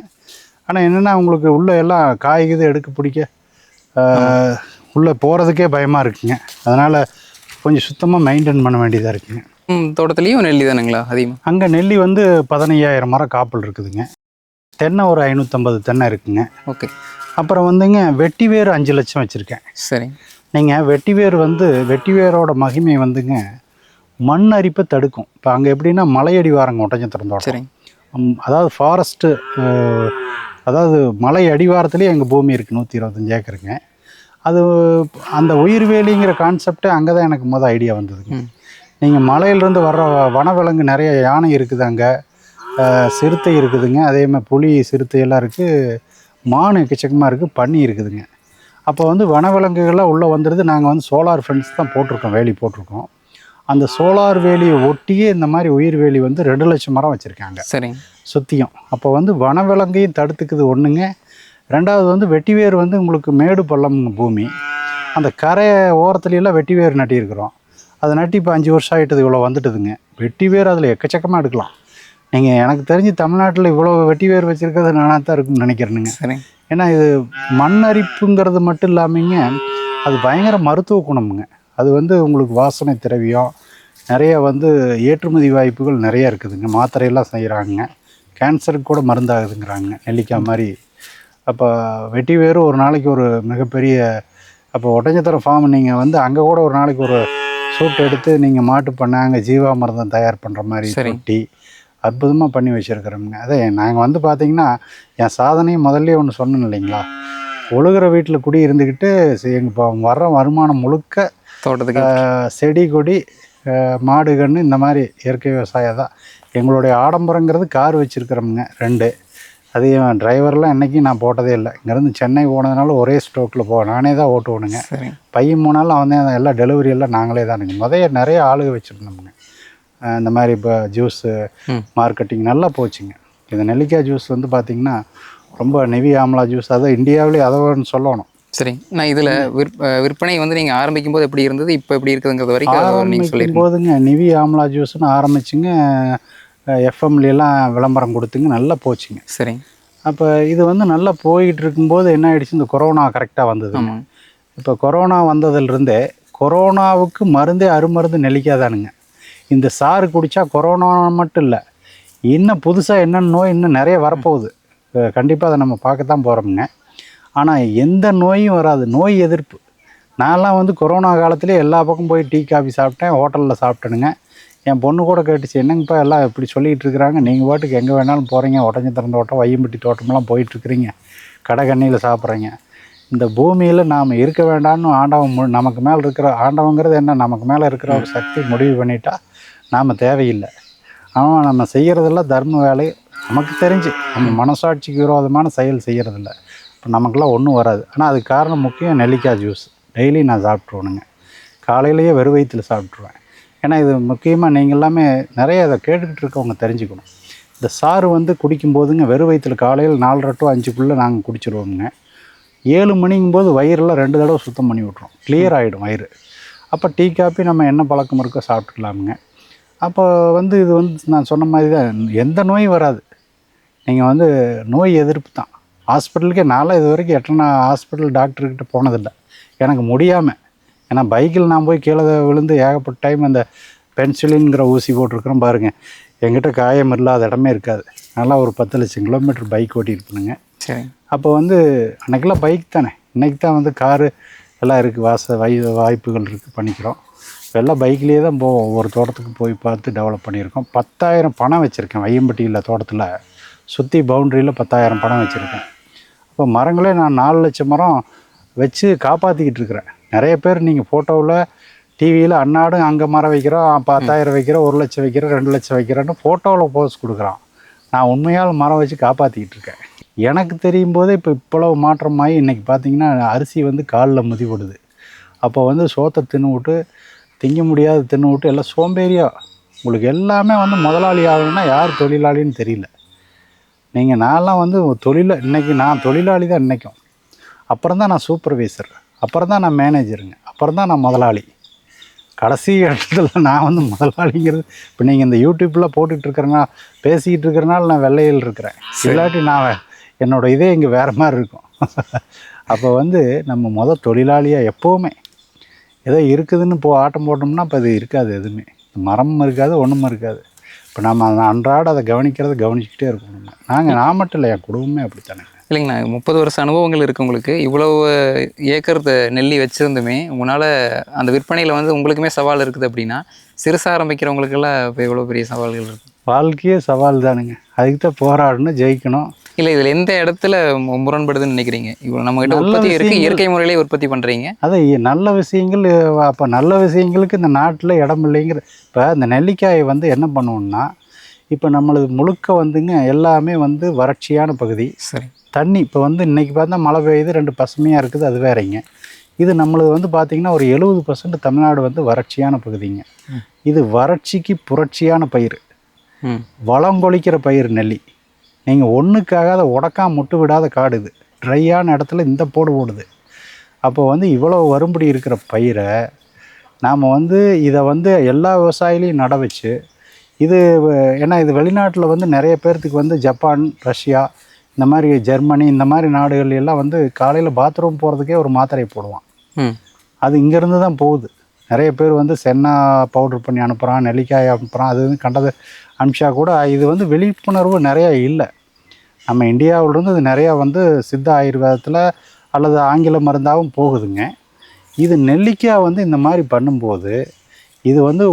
ஆனால் என்னென்னா உங்களுக்கு உள்ளே எல்லாம் காய்குது எடுக்க பிடிக்க உள்ளே போகிறதுக்கே பயமாக இருக்குங்க. அதனால் கொஞ்சம் சுத்தமாக மெயின்டைன் பண்ண வேண்டியதாக இருக்குங்க. தோட்டத்துலேயும் நெல்லி தானுங்களா அதிகமாக? அங்கே நெல்லி வந்து 15,000 மரம் காப்பல் இருக்குதுங்க. தென்னை ஒரு 550 தென்னை இருக்குங்க. ஓகே. அப்புறம் வந்துங்க வெட்டி வேர் 5 லட்சம் வச்சுருக்கேன். சரி. நீங்கள் வெட்டி வேரோட மகிமை வந்துங்க மண் அரிப்பை தடுக்கும். இப்போ அங்கே எப்படின்னா மலையடி வாரங்க ஒட்டஞ்சத்திரம் தோட்டம். சரி. அதாவது ஃபாரஸ்ட்டு, அதாவது மலை அடிவாரத்துலேயே எங்கள் பூமி இருக்குது. 125 ஏக்கருங்க. அது அந்த உயிர்வேலிங்கிற கான்செப்டே அங்கே தான் எனக்கு ஐடியா வந்ததுங்க. நீங்கள் மலையிலேருந்து வர்ற வனவிலங்கு நிறைய யானை இருக்குது அங்கே, சிறுத்தை இருக்குதுங்க. அதேமாதிரி புலி, சிறுத்தை எல்லாம் இருக்குது. மான் எக்கச்சக்கமாக இருக்குது. பன்னி இருக்குதுங்க. அப்போ வந்து வனவிலங்குகள்லாம் உள்ளே வந்துடுது. நாங்கள் வந்து சோலார் ஃபென்ஸ் தான் போட்டிருக்கோம், வேலி போட்டிருக்கோம். அந்த சோலார் வேலியை ஒட்டியே இந்த மாதிரி உயிர் வேலி வந்து 2 லட்சம் மரம் வச்சுருக்காங்க. சரி. சுற்றியும். அப்போ வந்து வனவிலங்கையும் தடுத்துக்குது ஒன்றுங்க. ரெண்டாவது வந்து வெட்டிவேர் வந்து உங்களுக்கு மேடு பள்ளம் பூமி. அந்த கரை ஓரத்துலையெல்லாம் வெட்டிவேர் நட்டியிருக்கிறோம். அதை நட்டி இப்போ 5 வருஷம் ஆகிட்டது. இவ்வளோ வந்துட்டுதுங்க. வெட்டிவேர் அதில் எக்கச்சக்கமாக எடுக்கலாம். நீங்கள் எனக்கு தெரிஞ்சு தமிழ்நாட்டில் இவ்வளோ வெட்டிவேர் வச்சுருக்கிறது நானாக தான் இருக்குன்னு நினைக்கிறேனுங்க. சரி. ஏன்னா இது மண் அரிப்புங்கிறது மட்டும் இல்லாமங்க, அது பயங்கர மருத்துவ குணமுங்க. அது வந்து உங்களுக்கு வாசனை திரவியம் நிறைய வந்து ஏற்றுமதி வாய்ப்புகள் நிறைய இருக்குதுங்க. மாத்திரையெல்லாம் செய்கிறாங்க. கேன்சருக்கு கூட மருந்தாகுதுங்கிறாங்க நெல்லிக்காய் மாதிரி. அப்போ வெட்டி வேறு ஒரு நாளைக்கு ஒரு மிகப்பெரிய, அப்போ ஒட்டஞ்சத்திரம் ஃபார்ம் நீங்கள் வந்து அங்கே கூட ஒரு நாளைக்கு ஒரு சூட் எடுத்து நீங்கள் மாட்டு பண்ண அங்கே ஜீவாமிர்தம் தயார் பண்ணுற மாதிரி தொட்டி அற்புதமாக பண்ணி வச்சுருக்கிறோமுங்க. அதே நாங்கள் வந்து பார்த்திங்கன்னா என் சாதனையும் முதல்ல ஒன்று சொன்னேன் இல்லைங்களா, ஒழுகிற வீட்டில் குடி இருந்துக்கிட்டு எங்கள் இப்போ வர்ற வருமானம் முழுக்க தோட்டத்துக்கு செடி கொடி மாடு கன்று இந்த மாதிரி இயற்கை விவசாயம் தான். எங்களுடைய ஆடம்பரங்கிறது கார் வச்சுருக்கிறோமுங்க 2. அதையும் டிரைவர்லாம் என்றைக்கும் நான் போட்டதே இல்லை. இங்கேருந்து சென்னை போனதுனால ஒரே ஸ்டோக்கில் நானே தான் ஓட்டுவோனுங்க. பையன் போனாலும் அவன் தான் எல்லாம் டெலிவரி எல்லாம் நாங்களே தானுங்க. நிறைய ஆளுக வச்சுருந்தோமுங்க. இந்த மாதிரி இப்போ ஜூஸு மார்க்கெட்டிங் நல்லா போச்சுங்க. இந்த நெல்லிக்காய் ஜூஸ் வந்து பார்த்திங்கன்னா ரொம்ப நெவி ஆம்லா ஜூஸ், அதை இந்தியாவிலே அதை சொல்லணும். சரி, நான் இதில் விற்பனை வந்து நீங்கள் ஆரம்பிக்கும் போது எப்படி இருந்தது, இப்போ எப்படி இருக்குதுங்கிறது வரைக்கும் நீங்கள் ஆரம்பிக்கும் போதுங்க நிவி ஆம்லா ஜூஸ்னு ஆரம்பிச்சுங்க. எஃப்எம்லாம் விளம்பரம் கொடுத்துங்க, நல்லா போச்சுங்க. சரி. அப்போ இது வந்து நல்லா போய்கிட்டு இருக்கும்போது என்ன ஆகிடுச்சு, இந்த கொரோனா கரெக்டாக வந்தது. இப்போ கொரோனா வந்ததுலேருந்தே கொரோனாவுக்கு மருந்தே அருமருந்து நெல்லிக்காய் தானுங்க. இந்த சாறு குடித்தா கொரோனா மட்டும் இல்லை, இன்னும் புதுசாக என்னென்ன நோய் இன்னும் நிறைய வரப்போகுது. கண்டிப்பாக அதை நம்ம பார்க்க தான் போகிறோமுங்க. ஆனால் எந்த நோயும் வராது, நோய் எதிர்ப்பு. நான்லாம் வந்து கொரோனா காலத்துலேயே எல்லா பக்கம் போய் டீ காஃபி சாப்பிட்டேன், ஹோட்டலில் சாப்பிட்டேனுங்க. என் பொண்ணு கூட கேட்டுச்சு, என்னங்கப்பா எல்லாம் இப்படி சொல்லிகிட்டு இருக்கிறாங்க, நீங்கள் பாட்டுக்கு எங்கே வேணாலும் போகிறீங்க, உடஞ்சி திறந்த தோட்டம் வையம்பட்டி தோட்டமெல்லாம் போயிட்டுருக்குறீங்க, கடை கண்ணியில் சாப்பிட்றீங்க. இந்த பூமியில் நாம் இருக்க வேண்டாம்னு ஆண்டவன் நமக்கு மேலே இருக்கிற ஆண்டவங்கிறது என்ன, நமக்கு மேலே இருக்கிற ஒரு சக்தி முடிவு பண்ணிட்டா நாம் தேவையில்லை. ஆனால் நம்ம செய்கிறதெல்லாம் தர்ம வேலை, நமக்கு தெரிஞ்சு நம்ம மனசாட்சிக்கு விரோதமான செயல் செய்கிறதில்ல. இப்போ நமக்கெல்லாம் ஒன்றும் வராது. ஆனால் அதுக்கு காரணம் முக்கியம் நெல்லிக்காய் ஜூஸ். டெய்லி நான் சாப்பிட்ருவேனுங்க, காலையிலேயே வெறும் வயிற்றில் சாப்பிட்ருவேன். ஏன்னா இது முக்கியமாக நீங்கள் எல்லாமே நிறைய இதை கேட்டுக்கிட்டு இருக்கவங்க தெரிஞ்சுக்கணும். இந்த சாறு வந்து குடிக்கும்போதுங்க வெறும் வயிற்றில் காலையில் 4:30 to 5 நாங்கள் குடிச்சிருவோங்க. 7 மணிங்கும்போது வயிறெல்லாம் 2 தடவை சுத்தம் பண்ணி விட்ருவோம், கிளியர் ஆகிடும் வயிறு. அப்போ டீ காப்பி நம்ம என்ன பழக்கம் இருக்கோ சாப்பிட்டுக்கலாமுங்க. அப்போ வந்து இது வந்து நான் சொன்ன மாதிரி தான், எந்த நோயும் வராது. நீங்கள் வந்து நோய் எதிர்ப்பு தான். ஹாஸ்பிட்டலுக்கே நான்லாம் இது வரைக்கும் எட்டனா ஹாஸ்பிட்டல் டாக்டர்கிட்ட போனதில்லை, எனக்கு முடியாமல். ஏன்னா பைக்கில் நான் போய் கீழே விழுந்து ஏகப்பட்ட டைம் அந்த பென்சிலின்கிற ஊசி போட்டிருக்கிறோம் பாருங்கள். எங்கிட்ட காயம் இல்லாத இடமே இருக்காது. நல்லா ஒரு 10 லட்சம் கிலோமீட்டர் பைக் ஓட்டியிருப்பேனுங்க. சரி. அப்போ வந்து அன்றைக்கெல்லாம் பைக் தானே, இன்றைக்கி தான் வந்து காரு எல்லாம் இருக்குது, வாய்ப்புகள் இருக்குது, பண்ணிக்கிறோம். எல்லாம் பைக்லேயே தான் போவோம், ஒவ்வொரு தோட்டத்துக்கு போய் பார்த்து டெவலப் பண்ணியிருக்கோம். 10,000 பணம் வச்சுருக்கேன் வையம்பட்டியில் தோட்டத்தில், சுற்றி பவுண்ட்ரியில் 10,000 பணம் வச்சுருக்கேன். இப்போ மரங்களே நான் 4 லட்சம் மரம் வச்சு காப்பாற்றிக்கிட்டு இருக்கிறேன். நிறைய பேர் நீங்கள் ஃபோட்டோவில் டிவியில் அன்னாடும் அங்கே மரம் வைக்கிறோம், 10,000 வைக்கிறோம், 1 லட்சம் வைக்கிறோம், 2 லட்சம் வைக்கிறேன்னு ஃபோட்டோவில் போஸ்ட் கொடுக்குறான். நான் உண்மையால் மரம் வச்சு காப்பாற்றிக்கிட்டு இருக்கேன். எனக்கு தெரியும் போதே இப்போ இவ்வளவு மாற்றமாகி இன்றைக்கி பார்த்திங்கன்னா அரிசி வந்து காலில் மிதிப்படுது. அப்போ வந்து சோத்தை தின்னு விட்டு, திங்க முடியாது தின்னு விட்டு, எல்லாம் சோம்பேறியாக. உங்களுக்கு எல்லாமே வந்து முதலாளி ஆகணும்னா யார் தொழிலாளின்னு தெரியல. நீங்கள் நான்லாம் வந்து இன்றைக்கி நான் தொழிலாளி தான் இன்றைக்கும். அப்புறம் தான் நான் சூப்பர்வைசர், அப்புறம் தான் நான் மேனேஜருங்க, அப்புறம் தான் நான் முதலாளி. கடைசி இடத்துல நான் வந்து முதலாளிங்கிறது இப்போ நீங்கள் இந்த யூடியூப்பில் போட்டுட்ருக்கிறேன்னா பேசிக்கிட்டு இருக்கிறனால நான் வெள்ளையில் இருக்கிறேன். இல்லாட்டி நான் என்னோடய இதே இங்கே வேறு மாதிரி இருக்கும். அப்போ வந்து நம்ம தொழிலாளியாக எப்போவுமே ஏதோ இருக்குதுன்னு ஆட்டம் போட்டோம்னா இப்போ அது இருக்காது, எதுவுமே மரமும் இருக்காது, ஒன்றும் இருக்காது. இப்போ நம்ம அன்றாட அதை கவனிச்சிக்கிட்டே இருக்கணும். நான் மட்டும் இல்லை, என் குடும்பமே அப்படித்தானே. இல்லைங்கண்ணா, 30 வருஷ அனுபவங்கள் இருக்குது உங்களுக்கு. இவ்வளவு ஏக்கர் நெல்லி வச்சுருந்துமே உங்களால் அந்த விற்பனையில் வந்து உங்களுக்குமே சவால் இருக்குது அப்படின்னா, சிறுசாக ஆரம்பிக்கிறவங்களுக்கெல்லாம் இப்போ எவ்வளோ பெரிய சவால்கள் இருக்குது? வாழ்க்கையே சவால் தானுங்க, அதுக்கு தான் போராடணும், ஜெயிக்கணும். இல்லை, இதில் எந்த இடத்துல முரண்படுதுன்னு நினைக்கிறீங்க? இவ்வளோ நம்மகிட்ட உற்பத்தி இருக்குது, இயற்கை முறையிலே உற்பத்தி பண்ணுறீங்க, அது நல்ல விஷயங்கள். அப்போ நல்ல விஷயங்களுக்கு இந்த நாட்டில் இடம் இல்லைங்கிற. இப்போ இந்த நெல்லிக்காயை வந்து என்ன பண்ணுவோம்னா, இப்போ நம்மளது முழுக்க வந்துங்க எல்லாமே வந்து வறட்சியான பகுதி. சரி. தண்ணி இப்போ வந்து இன்றைக்கி பார்த்தா மழை பெய்யுது, 2 பசுமையாக இருக்குது, அது வேறங்க. இது நம்மளது வந்து பார்த்திங்கன்னா ஒரு 70% தமிழ்நாடு வந்து வறட்சியான பகுதிங்க. இது வறட்சிக்கு புரட்சியான பயிர், வளங்கொழிக்கிற பயிர் நெல்லி. நீங்கள் ஒன்றுக்காகாத உடக்காம முட்டு விடாத காடு இது. ட்ரையான இடத்துல இந்த போடுது. அப்போ வந்து இவ்வளோ வரும்படி இருக்கிற பயிரை நாம் வந்து இதை வந்து எல்லா விவசாயிலையும் நட வச்சு, இது ஏன்னா இது வெளிநாட்டில் வந்து நிறைய பேர்த்துக்கு வந்து ஜப்பான், ரஷ்யா, இந்த மாதிரி ஜெர்மனி, இந்த மாதிரி நாடுகள் எல்லாம் வந்து காலையில் பாத்ரூம் போகிறதுக்கே ஒரு மாத்திரை போடுவான். அது இங்கேருந்து தான் போகுது. நிறைய பேர் வந்து சென்னா பவுட்ரு பண்ணி அனுப்புகிறான், நெல்லிக்காய் அனுப்புகிறான், அது வந்து கண்டது அனுப்பிச்சா கூட இது வந்து விழிப்புணர்வு நிறையா இல்லை. நம்ம இந்தியாவிலேருந்து இது நிறையா வந்து சித்த ஆயுர்வேதத்தில் அல்லது ஆங்கில மருந்தாகவும் போகுதுங்க. இது நெல்லிக்காய் வந்து இந்த மாதிரி பண்ணும்போது இது வந்து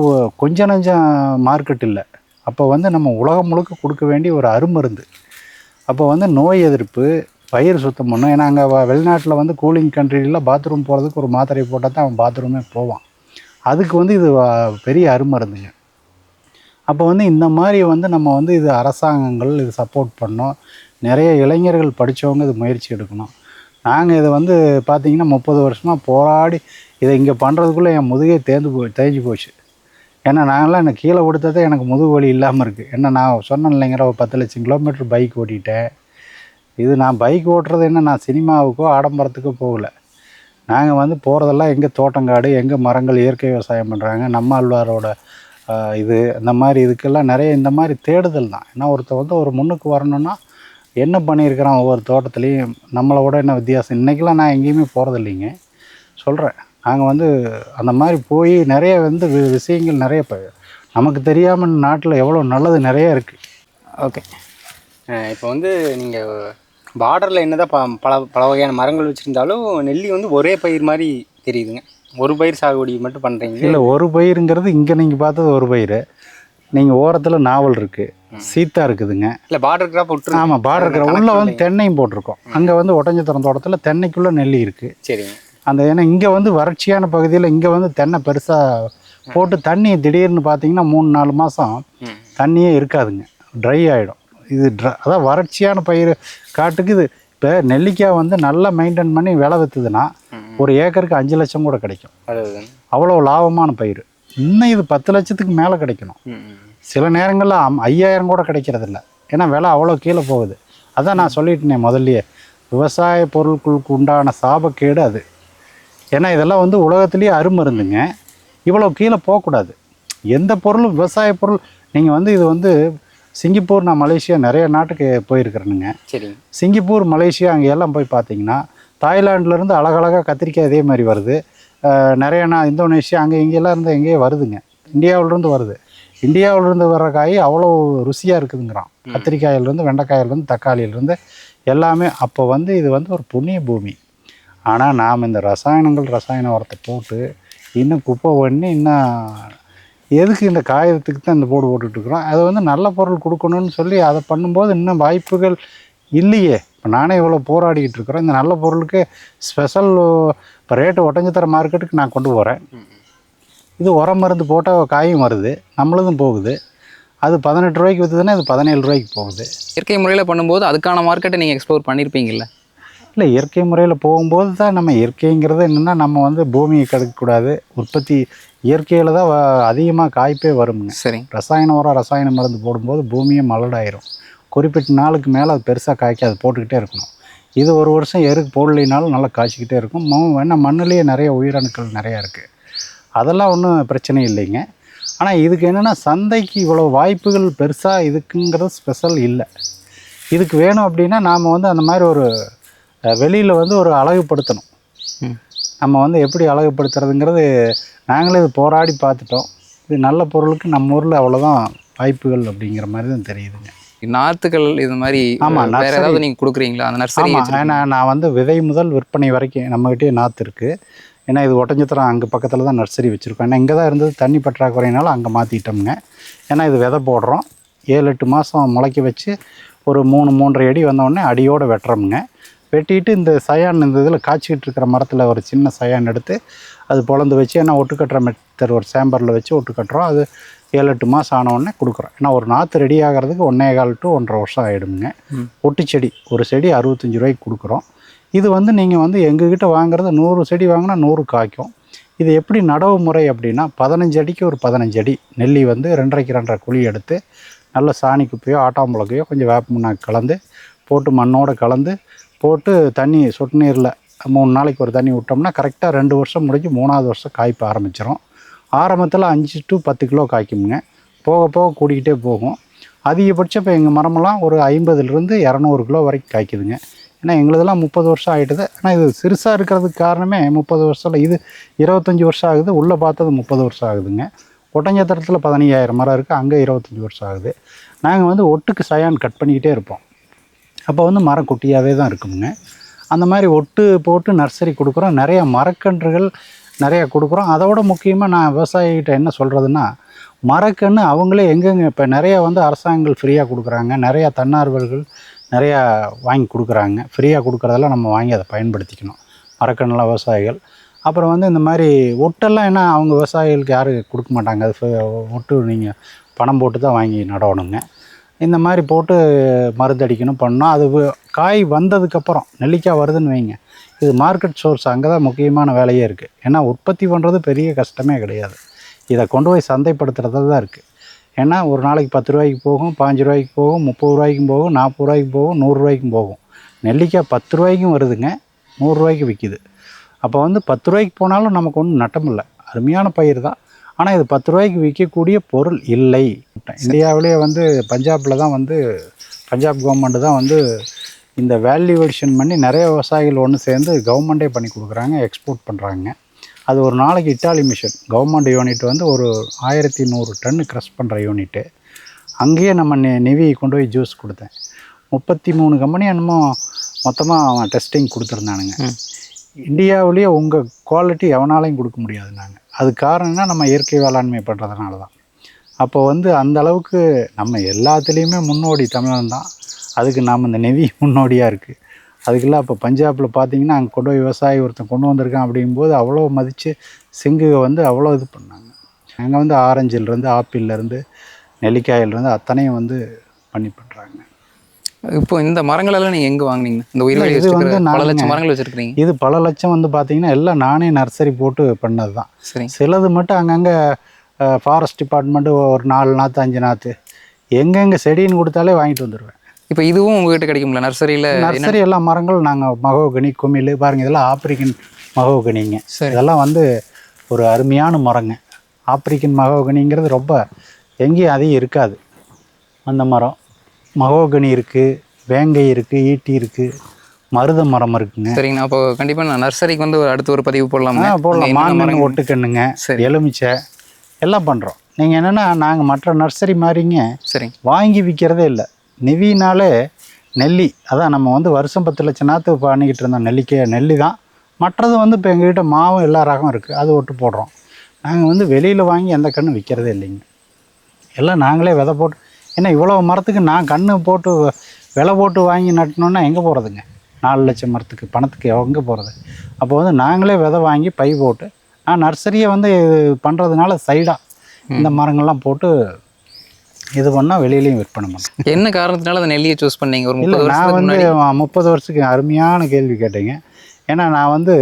கொஞ்சம் நஞ்சம் மார்க்கெட் இல்லை. அப்போ வந்து நம்ம உலகம் முழுக்க கொடுக்க வேண்டிய ஒரு அருமருந்து. அப்போ வந்து நோய் எதிர்ப்பு, பயிர் சுத்தம் பண்ணும். ஏன்னா அங்கே வெளிநாட்டில் வந்து கூலிங் கண்ட்ரியில் பாத்ரூம் போகிறதுக்கு ஒரு மாத்திரை போட்டால் தான் அவன் பாத்ரூமே போவான். அதுக்கு வந்து இது பெரிய அருமருந்துங்க. அப்போ வந்து இந்த மாதிரி வந்து நம்ம வந்து இது அரசாங்கங்கள் இது சப்போர்ட் பண்ணோம். நிறைய இளைஞர்கள் படித்தவங்க இது முயற்சி எடுக்கணும். நாங்கள் இதை வந்து பார்த்திங்கன்னா 30 வருஷமாக போராடி இதை இங்கே பண்ணுறதுக்குள்ளே என் முதுகே தேஞ்சு போச்சு. ஏன்னா நாங்களாம் எனக்கு கீழே கொடுத்ததே எனக்கு முதுகு வலி இல்லாமல் இருக்குது. ஏன்னா நான் சொன்னேன் இல்லைங்கிற ஒரு 10 லட்சம் கிலோமீட்டர் பைக் ஓட்டிட்டேன். இது நான் பைக் ஓட்டுறது என்ன, நான் சினிமாவுக்கோ ஆடம்பரத்துக்கோ போகல. நாங்கள் வந்து போகிறதெல்லாம் எங்கே தோட்டங்காடு, எங்கே மரங்கள், இயற்கை விவசாயம் பண்ணுறாங்க, நம்ம ஆழ்வாரோட இது அந்த மாதிரி இதுக்கெல்லாம் நிறைய இந்த மாதிரி தேடுதல் தான். ஏன்னா ஒருத்தர் வந்து ஒரு முன்னுக்கு வரணும்னா என்ன பண்ணியிருக்கிறான் ஒவ்வொரு தோட்டத்துலேயும், நம்மளோட என்ன வித்தியாசம். இன்றைக்கெலாம் நான் எங்கேயுமே போகிறது இல்லைங்க, சொல்கிறேன். நாங்கள் வந்து அந்த மாதிரி போய் நிறைய வந்து விஷயங்கள் நிறைய நமக்கு தெரியாமல் நாட்டில் எவ்வளோ நல்லது நிறைய இருக்குது. ஓகே, இப்போ வந்து நீங்கள் பார்டரில் என்ன தான் பல வகையான மரங்கள் வச்சுருந்தாலும் நெல்லி வந்து ஒரே பயிர் மாதிரி தெரியுதுங்க. ஒரு பயிர் சாகுபடி மட்டும் பண்ணுறீங்க. இல்லை, ஒரு பயிருங்கிறது இங்கே நீங்கள் பார்த்தது ஒரு பயிர். நீங்கள் ஓரத்தில் நாவல் இருக்குது, சீத்தா இருக்குதுங்க. இல்லை, பார்டர் கிராப் விட்டு. ஆமாம், பார்டர் கிராப் உள்ளே வந்து தென்னையும் போட்டிருக்கோம். அங்கே வந்து ஒட்டஞ்சத்திரம் தோட்டத்தில் தென்னைக்குள்ளே நெல்லி இருக்குது. சரிங்க. அந்த ஏன்னா இங்கே வந்து வறட்சியான பகுதியில் இங்கே வந்து தென்னை பெருசாக போட்டு தண்ணி திடீர்னு பார்த்தீங்கன்னா 3-4 மாதம் தண்ணியே இருக்காதுங்க, ட்ரை ஆகிடும். இது அதான் வறட்சியான பயிர் காட்டுக்கு இது. இப்போ நெல்லிக்காய் வந்து நல்லா மெயின்டைன் பண்ணி விலை விற்றுதுன்னா ஒரு ஏக்கருக்கு 5 லட்சம் கூட கிடைக்கும். அவ்வளோ லாபமான பயிர். இன்னும் இது 10 லட்சத்துக்கு மேலே கிடைக்கணும். சில நேரங்களில் 5000 கூட கிடைக்கிறதில்ல, ஏன்னா விலை அவ்வளோ கீழே போகுது. அதான் நான் சொல்லிட்டேனே முதல்லையே, விவசாய பொருட்களுக்கு உண்டான சாபக்கேடு அது. ஏன்னா இதெல்லாம் வந்து உலகத்துலேயே அருமருந்துங்க. இவ்வளோ கீழே போகக்கூடாது எந்த பொருளும், விவசாய பொருள். நீங்கள் வந்து இது வந்து சிங்கப்பூர், நான் மலேசியா நிறைய நாட்டுக்கு போயிருக்கிறேனுங்க. சரி. சிங்கப்பூர், மலேசியா அங்கே எல்லாம் போய் பார்த்தீங்கன்னா தாய்லாண்ட்லேருந்து அழகழகாக கத்திரிக்காய் இதே மாதிரி வருது. நிறைய இந்தோனேஷியா அங்கே இங்கெல்லாம் இருந்து எங்கேயே வருதுங்க. இந்தியாவிலேருந்து வருது. இந்தியாவிலேருந்து வர்ற காய் அவ்வளோ ருசியாக இருக்குதுங்கிறான். கத்திரிக்காயிலேருந்து, வெண்டைக்காயிலேருந்து, தக்காளியிலேருந்து எல்லாமே. அப்போ வந்து இது வந்து ஒரு புண்ணிய பூமி. ஆனால் நாம் இந்த ரசாயன உரத்தை போட்டு இன்னும் குப்பை பண்ணி இன்னும் எதுக்கு இந்த காயத்துக்கு தான் இந்த போடு போட்டுட்ருக்குறோம். அதை வந்து நல்ல பொருள் கொடுக்கணும்னு சொல்லி அதை பண்ணும்போது இன்னும் வாய்ப்புகள் இல்லையே. இப்போ நானே இவ்வளோ போராடிக்கிட்டு இருக்கிறோம். இந்த நல்ல பொருளுக்கு ஸ்பெஷல் இப்போ ரேட்டு ஒட்டஞ்சத்திர மார்க்கெட்டுக்கு நான் கொண்டு போகிறேன். இது உரம் மருந்து போட்டால் காயும் வருது, நம்மளதும் போகுது. அது 18 ரூபாய்க்கு விற்றுதுன்னா இது 17 ரூபாய்க்கு போகுது. இயற்கை முறையில் பண்ணும்போது அதுக்கான மார்க்கெட்டை நீங்கள் எக்ஸ்ப்ளோர் பண்ணியிருப்பீங்கள்ல? இல்லை, இயற்கை முறையில் போகும்போது தான் நம்ம இயற்கைங்கிறது என்னென்னா நம்ம வந்து பூமியை கெடுக்கக்கூடாது. உற்பத்தி இயற்கையில் தான் அதிகமாக காய்ப்பே வருங்க. சரி. ரசாயன உரம், ரசாயன மருந்து போடும்போது பூமியை மலடாயிரும். குறிப்பிட்ட நாளுக்கு மேலே அது பெருசாக காய்க்காது, போட்டுக்கிட்டே இருக்கணும். இது ஒரு வருஷம் எருக்கு போடலைனாலும் நல்லா காய்ச்சிக்கிட்டே இருக்கும். வேணால் மண்ணிலேயே நிறைய உயிரணுக்கள் நிறையா இருக்குது, அதெல்லாம் ஒன்றும் பிரச்சனை இல்லைங்க. ஆனால் இதுக்கு என்னென்னா சந்தைக்கு இவ்வளோ வாய்ப்புகள் பெருசாக இதுக்குங்கிறது ஸ்பெஷல் இல்லை. இதுக்கு வேணும் அப்படின்னா நாம் வந்து அந்த மாதிரி ஒரு வெளியில் வந்து ஒரு அழகுபடுத்தணும். நம்ம வந்து எப்படி அழகுபடுத்துறதுங்கிறது நாங்களே இது போராடி பார்த்துட்டோம். இது நல்ல பொருளுக்கு நம்ம ஊரில் அவ்வளோதான் வாய்ப்புகள் அப்படிங்கிற மாதிரி தான் தெரியுதுங்க. நாற்றுகள் இது மாதிரி ஆமாம், வேறு ஏதாவது நீங்கள் கொடுக்குறீங்களா அந்த நர்சரி? ஏன்னா நான் வந்து விதை முதல் விற்பனை வரைக்கும் நம்மகிட்டே நாற்று இருக்குது. ஏன்னா இது ஒட்டஞ்சத்திரம் அங்கே பக்கத்தில் தான் நர்சரி வச்சுருக்கோம். ஏன்னா இங்கே தான் இருந்தது, தண்ணி பற்றாக்குறையினால அங்கே மாற்றிட்டோம்ங்க. ஏன்னா இது விதை போடுறோம், 7-8 மாதம் முளைக்க வச்சு ஒரு 3-3.5 அடி வந்தோடனே அடியோடு வெட்டுறோமுங்க. வெட்டிட்டு இந்த சயான், இந்த இதில் காய்ச்சிக்கிட்டு இருக்கிற மரத்தில் ஒரு சின்ன சயான் எடுத்து அது பொழந்து வச்சு, ஏன்னா ஒட்டு கட்டுற மெத்தட் ஒரு சேம்பரில் வச்சு ஒட்டு கட்டுறோம். அது 7-8 மாதம் ஆனவுடனே கொடுக்குறோம். ஏன்னா ஒரு நாற்று ரெடி ஆகிறதுக்கு 1.25 to 1.5 வருஷம் ஆகிடுங்க. ஒட்டு செடி ஒரு செடி 65 ரூபாய்க்கு கொடுக்குறோம். இது வந்து நீங்கள் வந்து எங்ககிட்ட வாங்குறது 100 செடி வாங்கினா 100 காய்க்கும். இது எப்படி நடவு முறை அப்படின்னா 15 அடிக்கு ஒரு 15 அடி நெல்லி வந்து 2.5க்கு 2.5 குழி எடுத்து நல்ல சாணி குப்பையோ ஆட்டாம்புழக்கையோ கொஞ்சம் வேப்ப முன்னாக்கு கலந்து போட்டு மண்ணோடு கலந்து போட்டு தண்ணி சொட்டு நீரில் 3 நாளைக்கு ஒரு தண்ணி விட்டோம்னா கரெக்டாக 2 வருஷம் முடிஞ்சு 3ஆவது வருஷம் காய்ப்ப ஆரம்பிச்சிடும். ஆரம்பத்தில் 5 to 10 கிலோ காய்க்குமுங்க. போக போக கூடிக்கிட்டே போகும். அதிகபட்சம் இப்போ எங்கள் மரமெல்லாம் ஒரு 50லேருந்து 200 கிலோ வரைக்கும் காய்க்குதுங்க. ஏன்னா எங்களுதெல்லாம் 30 வருஷம் ஆகிட்டுது. ஆனால் இது சிறுசாக இருக்கிறதுக்கு காரணமே 30 வருஷம், இது 25 வருஷம் ஆகுது. உள்ளே பார்த்தது 30 வருஷம் ஆகுதுங்க. ஒட்டஞ்சத்திரத்தில் 15,000 மரம் இருக்குது, அங்கே 25 வருஷம் ஆகுது. நாங்கள் வந்து ஒட்டுக்கு சயான் கட் பண்ணிக்கிட்டே இருப்போம். அப்போ வந்து மரம் குட்டியாகவே தான் இருக்குங்க. அந்த மாதிரி ஒட்டு போட்டு நர்சரி கொடுக்குறோம். நிறையா மரக்கன்றுகள் நிறையா கொடுக்குறோம். அதோட முக்கியமாக நான் விவசாயிகிட்ட என்ன சொல்கிறதுன்னா, மரக்கன்று அவங்களே எங்கெங்கே இப்போ நிறையா வந்து அரசாங்கங்கள் ஃப்ரீயாக கொடுக்குறாங்க, நிறையா தன்னார்வர்கள் நிறையா வாங்கி கொடுக்குறாங்க. ஃப்ரீயாக கொடுக்குறதெல்லாம் நம்ம வாங்கி அதை பயன்படுத்திக்கணும், மரக்கன்றுலாம் விவசாயிகள். அப்புறம் வந்து இந்த மாதிரி ஒட்டெல்லாம் என்ன அவங்க விவசாயிகளுக்கு யாரும் கொடுக்க மாட்டாங்க. அது ஒட்டு நீங்கள் பணம் போட்டு தான் வாங்கி நடணுங்க. இந்த மாதிரி போட்டு மருந்தடிக்கணும் பண்ணோம். அது காய் வந்ததுக்கப்புறம் நெல்லிக்காய் வருதுன்னு வைங்க, இது மார்க்கெட் சோர்ஸ், அங்கே தான் முக்கியமான வேலையே இருக்குது. ஏன்னா உற்பத்தி பண்ணுறது பெரிய கஷ்டமே கிடையாது. இதை கொண்டு போய் சந்தைப்படுத்துறது தான் இருக்குது. ஏன்னா ஒரு நாளைக்கு 10 ரூபாய்க்கு போகும், 5 ரூபாய்க்கு போகும், 30 ரூபாய்க்கும் போகும், 40 ரூபாய்க்கு போகும், 100 ரூபாய்க்கும் போகும். நெல்லிக்காய் 10 ரூபாய்க்கும் வருதுங்க, 100 ரூபாய்க்கு விற்கிது. அப்போ வந்து 10 ரூபாய்க்கு போனாலும் நமக்கு ஒன்றும் நட்டம் இல்லை, அருமையான பயிர் தான். ஆனால் இது 10 ரூபாய்க்கு விற்கக்கூடிய பொருள் இல்லை. இந்தியாவிலேயே வந்து பஞ்சாபில் தான் வந்து பஞ்சாப் கவர்மெண்ட்டு தான் வந்து இந்த வேல்யூவேஷன் பண்ணி நிறைய விவசாயிகள் ஒன்று சேர்ந்து கவர்மெண்ட்டே பண்ணி கொடுக்குறாங்க, எக்ஸ்போர்ட் பண்ணுறாங்க. அது ஒரு நாளைக்கு இட்டாலி மிஷன் கவர்மெண்ட் யூனிட் வந்து ஒரு 1100 டன்னு க்ரஷ் பண்ணுற யூனிட்டு. அங்கேயே நம்ம நிவி கொண்டு போய் ஜூஸ் கொடுத்தேன். 33 கம்பெனி என்னமோ மொத்தமாக டெஸ்டிங் கொடுத்துருந்தானுங்க. இந்தியாவிலேயே உங்கள் குவாலிட்டி எவனாலையும் கொடுக்க முடியாது நாங்கள். அது காரணம்னா நம்ம இயற்கை வேளாண்மை பண்ணுறதுனால தான். அப்போ வந்து அந்த அளவுக்கு நம்ம எல்லாத்துலேயுமே முன்னோடி தமிழன் தான். அதுக்கு நாம் இந்த நெவி முன்னோடியாக இருக்குது. அதுக்கெல்லாம் இப்போ பஞ்சாபில் பார்த்தீங்கன்னா அங்கே கொண்டு போய் விவசாயி ஒருத்தன் கொண்டு வந்திருக்கான் அப்படிங்கும்போது அவ்வளோ மதித்து சிங்குகை வந்து அவ்வளோ இது பண்ணாங்க. அங்கே வந்து ஆரஞ்சிலேருந்து ஆப்பிள்லேருந்து நெல்லிக்காயிலேருந்து அத்தனையும் வந்து பண்ணி பண்ணுறாங்க. இப்போ இந்த மரங்களெல்லாம் நீங்கள் எங்கே வாங்குனீங்க? இந்த உயிர் இது வந்து பல லட்சம் மரங்கள் வச்சுருக்கீங்க. இது பல லட்சம் வந்து பார்த்தீங்கன்னா எல்லாம் நானே நர்சரி போட்டு பண்ணது தான். சரி. சிலது மட்டும் அங்கங்கே ஃபாரஸ்ட் டிபார்ட்மெண்ட்டு ஒரு 4 நாற்று 5 நாற்று எங்கெங்கே செடின்னு கொடுத்தாலே வாங்கிட்டு வந்துடுவேன். இப்போ இதுவும் உங்ககிட்ட கிடைக்கும்ல நர்சரியில்? நர்சரி எல்லா மரங்களும் நாங்கள் மகோகனி, குமிழ் பாருங்கள், இதெல்லாம் ஆப்பிரிக்கன் மகோகனிங்க. இதெல்லாம் வந்து ஒரு அருமையான மரங்க. ஆப்பிரிக்கன் மகோகனிங்கிறது ரொம்ப எங்கேயும் அதிகம் இருக்காது. அந்த மரம் மகோகனி இருக்குது, வேங்கை இருக்குது, ஈட்டி இருக்குது, மருத மரம் இருக்குங்க. சரிங்கண்ணா. அப்போ கண்டிப்பாக நான் நர்சரிக்கு வந்து அடுத்த ஒரு பதிவு போடலாம். மாங்கன்று ஒட்டுக்கண்ணுங்க, எலுமிச்சை எல்லாம் பண்ணுறோம். நீங்கள் என்னென்னா நாங்கள் மற்ற நர்சரி மாதிரிங்க சரி வாங்கி விற்கிறதே இல்லை. நெவினாலே நெல்லி, அதான் நம்ம வந்து வருஷம் 10 லட்சம் நாற்று பண்ணிக்கிட்டு இருந்தோம். நெல்லி தான். மற்றது வந்து இப்போ எங்கள்கிட்ட மாவும் எல்லா ரகம் இருக்குது, அது ஒட்டு போடுறோம். நாங்கள் வந்து வெளியில் வாங்கி எந்த கன்று விற்கிறதே இல்லைங்க. எல்லாம் நாங்களே விதை போட்டு, ஏன்னா இவ்வளோ மரத்துக்கு நான் கன்று போட்டு விலை போட்டு வாங்கி நட்டினோன்னா எங்கே போகிறதுங்க? 4 லட்சம் மரத்துக்கு பணத்துக்கு எங்கே போகிறது? அப்போ வந்து நாங்களே விதை வாங்கி பை போட்டு, நான் நர்சரியை வந்து பண்ணுறதுனால சைடாக இந்த மரங்கள்லாம் போட்டு இது பண்ணால் வெளியிலையும் விற்பனை பண்ணேன். என்ன காரணத்தினால அந்த நெல்லியை சூஸ் பண்ணீங்க? ஒரு 30 நான் வந்து 30 வருஷத்துக்கு அருமையான கேள்வி கேட்டீங்க. ஏன்னா நான் வந்து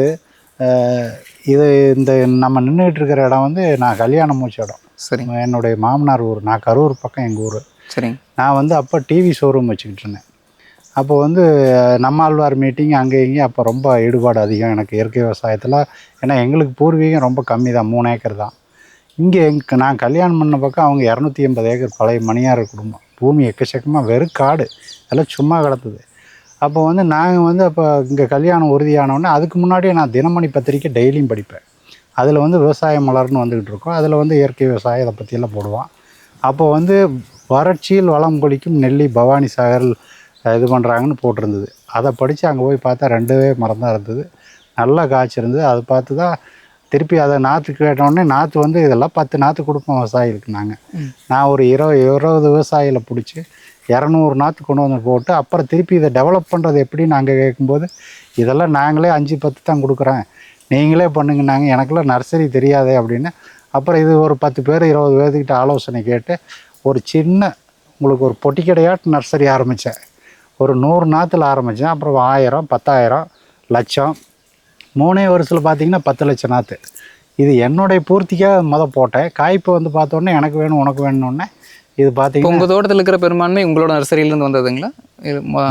இது இந்த நம்ம நின்றுட்டு இருக்கிற இடம் வந்து நான் கல்யாணம் முடிச்ச இடம். சரி. என்னுடைய மாமனார் ஊர், நான் கரூர் பக்கம் எங்கள் ஊர். சரி. நான் வந்து அப்போ டிவி ஷோரூம் வச்சுக்கிட்டு இருந்தேன். அப்போ வந்து நம்மாழ்வார் மீட்டிங் அங்கே இங்கேயும் அப்போ ரொம்ப ஈடுபாடு அதிகம் எனக்கு இயற்கை விவசாயத்தில். ஏன்னா எங்களுக்கு பூர்வீகம் ரொம்ப கம்மி தான், 3 ஏக்கர் தான். இங்கே நான் கல்யாணம் பண்ண பக்கம் அவங்க 280 ஏக்கர் பழைய மணியார் குடும்பம். பூமி எக்கச்சக்கமாக வெறும் காடு, எல்லாம் சும்மா கிடத்துது. அப்போ வந்து நாங்கள் வந்து அப்போ இங்கே கல்யாணம் உறுதியானோடனே அதுக்கு முன்னாடியே நான் தினமணி பத்திரிக்கை டெய்லியும் படிப்பேன். அதில் வந்து விவசாய மலர்னு வந்துக்கிட்டு இருக்கோம். அதில் வந்து இயற்கை விவசாயம் இதை பற்றியெல்லாம் போடுவான். அப்போ வந்து வறட்சியில் வளம் கொளிக்கும் நெல்லி பவானி சாகர் இது பண்ணுறாங்கன்னு போட்டிருந்தது. அதை படித்து அங்கே போய் பார்த்தா 2 மரம் தான் இருந்தது, நல்லா காய்ச்சிருந்தது. அதை பார்த்து தான் திருப்பி அதை நாற்று கேட்டோடனே நாற்று வந்து இதெல்லாம் 10 நாற்று கொடுப்போம் விவசாயிகளுக்கு. நான் ஒரு 20 விவசாயிகளை பிடிச்சி 200 நாற்று கொண்டு வந்து போட்டு அப்புறம் திருப்பி இதை டெவலப் பண்ணுறது எப்படின்னு நாங்கள் கேட்கும்போது இதெல்லாம் நாங்களே 5-10 தான் கொடுக்குறேன், நீங்களே பண்ணுங்கன்னாங்க. எனக்குலாம் நர்சரி தெரியாதே அப்படின்னு. அப்புறம் இது ஒரு 10 பேர் 20 பேர்த்துக்கிட்ட ஆலோசனை கேட்டு ஒரு சின்ன உங்களுக்கு ஒரு பொட்டிக்கடையாட்டு நர்சரி ஆரம்பித்தேன். ஒரு 100 நாற்றுல ஆரம்பித்தேன். அப்புறம் 1000, 10,000, லட்சம், 3 வருஷத்தில் பார்த்தீங்கன்னா 10 லட்சம் நாற்று. இது என்னுடைய பூர்த்திக்காக போட்டேன். காய்ப்பு வந்து பார்த்தோன்னே எனக்கு வேணும் உனக்கு வேணும்னே இது பார்த்தீங்கன்னா உங்கள் தோட்டத்தில் இருக்கிற பெரும்பான்மை உங்களோட நர்சரியிலேருந்து வந்ததுங்களா?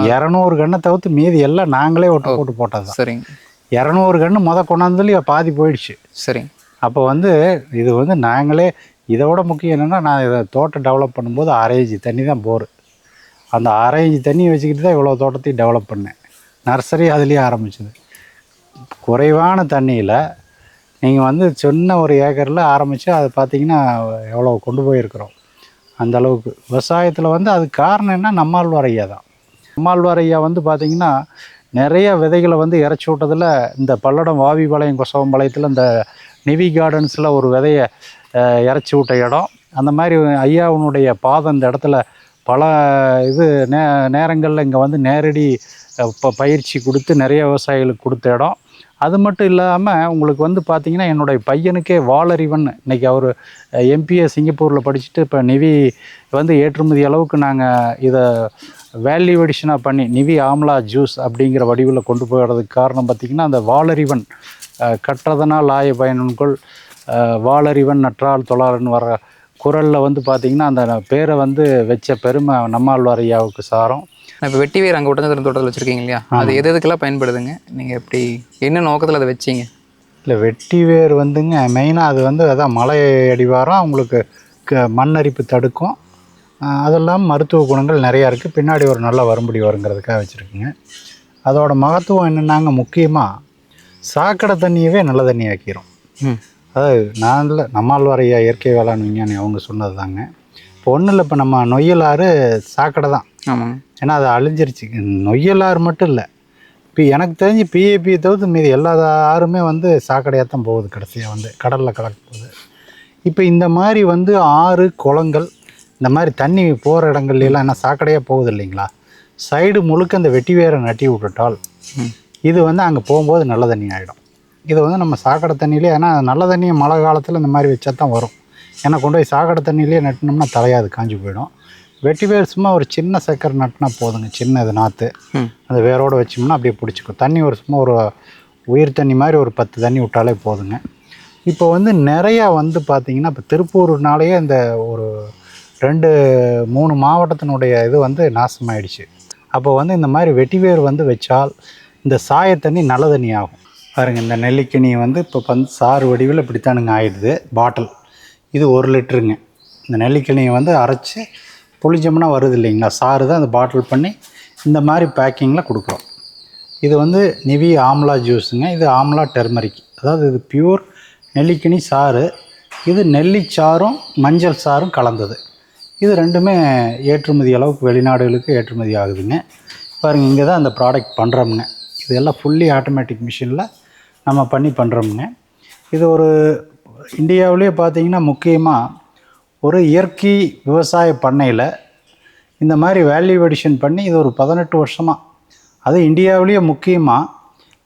200 கண்ணை தவிர்த்து மீதி எல்லாம் நாங்களே ஒட்டு போட்டு போட்டது தான். சரிங்க. 200 கன்று கொண்டாந்துலேயே பாதி போயிடுச்சு. சரி. அப்போ வந்து இது வந்து நாங்களே, இதை விட முக்கியம் என்னென்னா நான் இதை தோட்டம் டெவலப் பண்ணும்போது 1/2 இன்ச்சு தண்ணி தான் போர். அந்த 1/2 இன்ச்சு தண்ணி வச்சுக்கிட்டு தான் இவ்வளோ தோட்டத்தையும் டெவலப் பண்ணேன். நர்சரி அதுலேயே ஆரம்பிச்சது. குறைவான தண்ணியில் நீங்கள் வந்து சின்ன ஒரு ஏக்கரில் ஆரம்பித்து அது பார்த்திங்கன்னா எவ்வளோ கொண்டு போயிருக்கிறோம். அந்த அளவுக்கு விவசாயத்தில் வந்து அது காரணம் என்ன, நம்மாழ்வார் ஐயா தான். நம்மாழ்வார் ஐயா வந்து பார்த்திங்கன்னா நிறைய விதைகளை வந்து இறச்சி விட்டதில் இந்த பல்லடம் வாவிபாளையம் கொசவம்பாளையத்தில் இந்த நிவி கார்டன்ஸில் ஒரு விதையை இறச்சி விட்ட இடம். அந்த மாதிரி ஐயாவுனுடைய பாதம் இந்த இடத்துல பல இது நேரங்களில் இங்கே வந்து நேரடி பயிற்சி கொடுத்து நிறைய விவசாயிகளுக்கு கொடுத்த இடம். அது மட்டும் இல்லாமல் உங்களுக்கு வந்து பார்த்திங்கன்னா என்னுடைய பையனுக்கே வாலறிவன் இன்றைக்கி அவர் எம்பிஏ சிங்கப்பூரில் படிச்சுட்டு இப்போ நிவி வந்து ஏற்றுமதி அளவுக்கு நாங்கள் இதை வேல்யூ எடிஷனாக பண்ணி நிவி ஆம்லா ஜூஸ் அப்படிங்கிற வடிவில் கொண்டு போகிறதுக்கு காரணம் பார்த்திங்கன்னா அந்த வாலறிவன் கற்றதனால் ஆய பயனுன்கொள் வாளறிவன் நற்றால் தொழார்னு வர்ற குறளில் வந்து பார்த்திங்கன்னா அந்த பேரை வந்து வச்ச பெருமை நம்மாழ்வார் ஐயாவுக்கு சாரும். இப்போ வெட்டி வேர் அங்கே ஒட்டஞ்சத்திரம் தோட்டத்தில் வச்சுருக்கீங்க இல்லையா, அது எது எதுக்கெல்லாம் பயன்படுதுங்க? நீங்கள் எப்படி என்ன நோக்கத்தில் அதை வச்சிங்க? இல்லை, வெட்டி வேர் வந்துங்க மெயினாக அது வந்து அதான் மலை அடிவாரம் உங்களுக்கு மண்ணரிப்பு தடுக்கும். அதெல்லாம் மருத்துவ குணங்கள் நிறையா இருக்குது. பின்னாடி ஒரு நல்ல வரும்படி வருங்கிறதுக்காக வச்சுருக்குங்க. அதோட மகத்துவம் என்னென்னாங்க, முக்கியமாக சாக்கடை தண்ணியவே நல்ல தண்ணி ஆக்கிரும். அதாவது நம்மாழ்வார் ஐயா இயற்கை வேளாண் விஞ்ஞானி அவங்க சொன்னது தாங்க. இப்போ ஒன்றும் இல்லை, இப்போ நம்ம நொய்யலாறு சாக்கடை தான். ஆமாங்க. ஏன்னா அது அழிஞ்சிருச்சு. நொய்யலாறு மட்டும் இல்லை, இப்போ எனக்கு தெரிஞ்சு பிஏபி தவிர்த்து மீது எல்லா ஆறுமே வந்து சாக்கடையாக தான் போகுது. கடைசியாக வந்து கடலில் கலக்க போகுது. இப்போ இந்த மாதிரி வந்து ஆறு குளங்கள் இந்த மாதிரி தண்ணி போகிற இடங்கள்லாம் என்ன சாக்கடையாக போகுது இல்லைங்களா, சைடு முழுக்க அந்த வெட்டி வேரை நட்டி விட்டுட்டால் இது வந்து அங்கே போகும்போது நல்ல தண்ணி ஆகிடும். இது வந்து நம்ம சாக்கடை தண்ணியிலே, ஏன்னா நல்ல தண்ணியை மழை காலத்தில் இந்த மாதிரி வச்சா தான் வரும். ஏன்னா கொண்டு போய் சாக்கடை தண்ணியிலே நட்டினோம்னா தலையாது, காஞ்சி போயிடும். வெட்டி வேர் சும்மா ஒரு சின்ன சக்கரை நட்டினா போதுங்க, சின்ன இது நாற்று அந்த வேரோடு வச்சோம்னா அப்படியே பிடிச்சிக்கும். தண்ணி ஒரு சும்மா ஒரு உயிர் தண்ணி மாதிரி ஒரு 10 தண்ணி விட்டாலே போதுங்க. இப்போ வந்து நிறையா வந்து பார்த்திங்கன்னா இப்போ திருப்பூர்னாலேயே இந்த ஒரு 2-3 மாவட்டத்தினுடைய இது வந்து நாசமாயிடுச்சு. அப்போ வந்து இந்த மாதிரி வெட்டி வேர் வந்து வச்சால் இந்த சாய தண்ணி நல்ல தண்ணி ஆகும். பாருங்கள், இந்த நெல்லிக்கனி வந்து இப்போ சாறு வடிவில் இப்படித்தானுங்க ஆயிடுது. பாட்டில் இது 1 லிட்டருங்க. இந்த நெல்லிக்கனியை வந்து அரைச்சி புளிஞ்சோம்னா வருது இல்லைங்களா, சாறு தான் அந்த பாட்டில் பண்ணி இந்த மாதிரி பேக்கிங்கில் கொடுக்குறோம். இது வந்து நிவி ஆம்லா ஜூஸுங்க. இது ஆம்லா டெர்மரிக், அதாவது இது பியூர் நெல்லிக்கனி சாறு. இது நெல்லிச்சாரும் மஞ்சள் சாரும் கலந்தது. இது ரெண்டுமே ஏற்றுமதி அளவுக்கு வெளிநாடுகளுக்கு ஏற்றுமதி ஆகுதுங்க. பாருங்கள், இங்கே தான் அந்த ப்ராடக்ட் பண்ணுறோமுங்க. இது எல்லாம் ஃபுல்லி ஆட்டோமேட்டிக் மிஷினில் நம்ம பண்ணி பண்ணுறோமுங்க. இது ஒரு இந்தியாவிலேயே பார்த்திங்கன்னா முக்கியமாக ஒரு இயற்கை விவசாய பண்ணையில் இந்த மாதிரி வேல்யூ எடிஷன் பண்ணி இது ஒரு 18 வருஷமாக, அது இந்தியாவிலேயே முக்கியமாக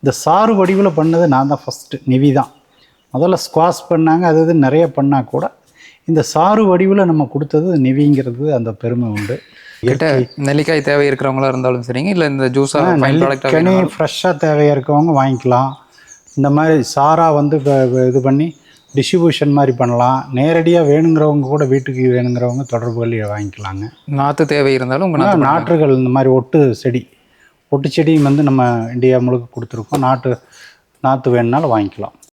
இந்த சாறு வடிவில் பண்ணது நான் தான் ஃபஸ்ட்டு. நிவி தான் முதல்ல ஸ்குவாஷ் பண்ணாங்க, அது இது நிறைய பண்ணால் கூட இந்த சாறு வடிவில் நம்ம கொடுத்தது நிவிங்கிறது அந்த பெருமை உண்டு. நெல்லிக்காய் தேவை இருக்கிறவங்களா இருந்தாலும் சரிங்க, இல்லை இந்த ஜூஸாக நெல்லிக்கனி ஃப்ரெஷ்ஷாக தேவையாக இருக்கவங்க வாங்கிக்கலாம். இந்த மாதிரி சாராக வந்து இது பண்ணி டிஸ்ட்ரிபியூஷன் மாதிரி பண்ணலாம். நேரடியாக வேணுங்கிறவங்க கூட வீட்டுக்கு வேணுங்கிறவங்க தொடர்பு கொள்ளி வாங்கிக்கலாங்க. நாற்று தேவை இருந்தாலும் உங்கள் நாற்றுகள் இந்த மாதிரி ஒட்டு செடியும் வந்து நம்ம இந்தியா முழுக்க கொடுத்துருக்கோம். நாற்று வேணுனாலும் வாங்கிக்கலாம்.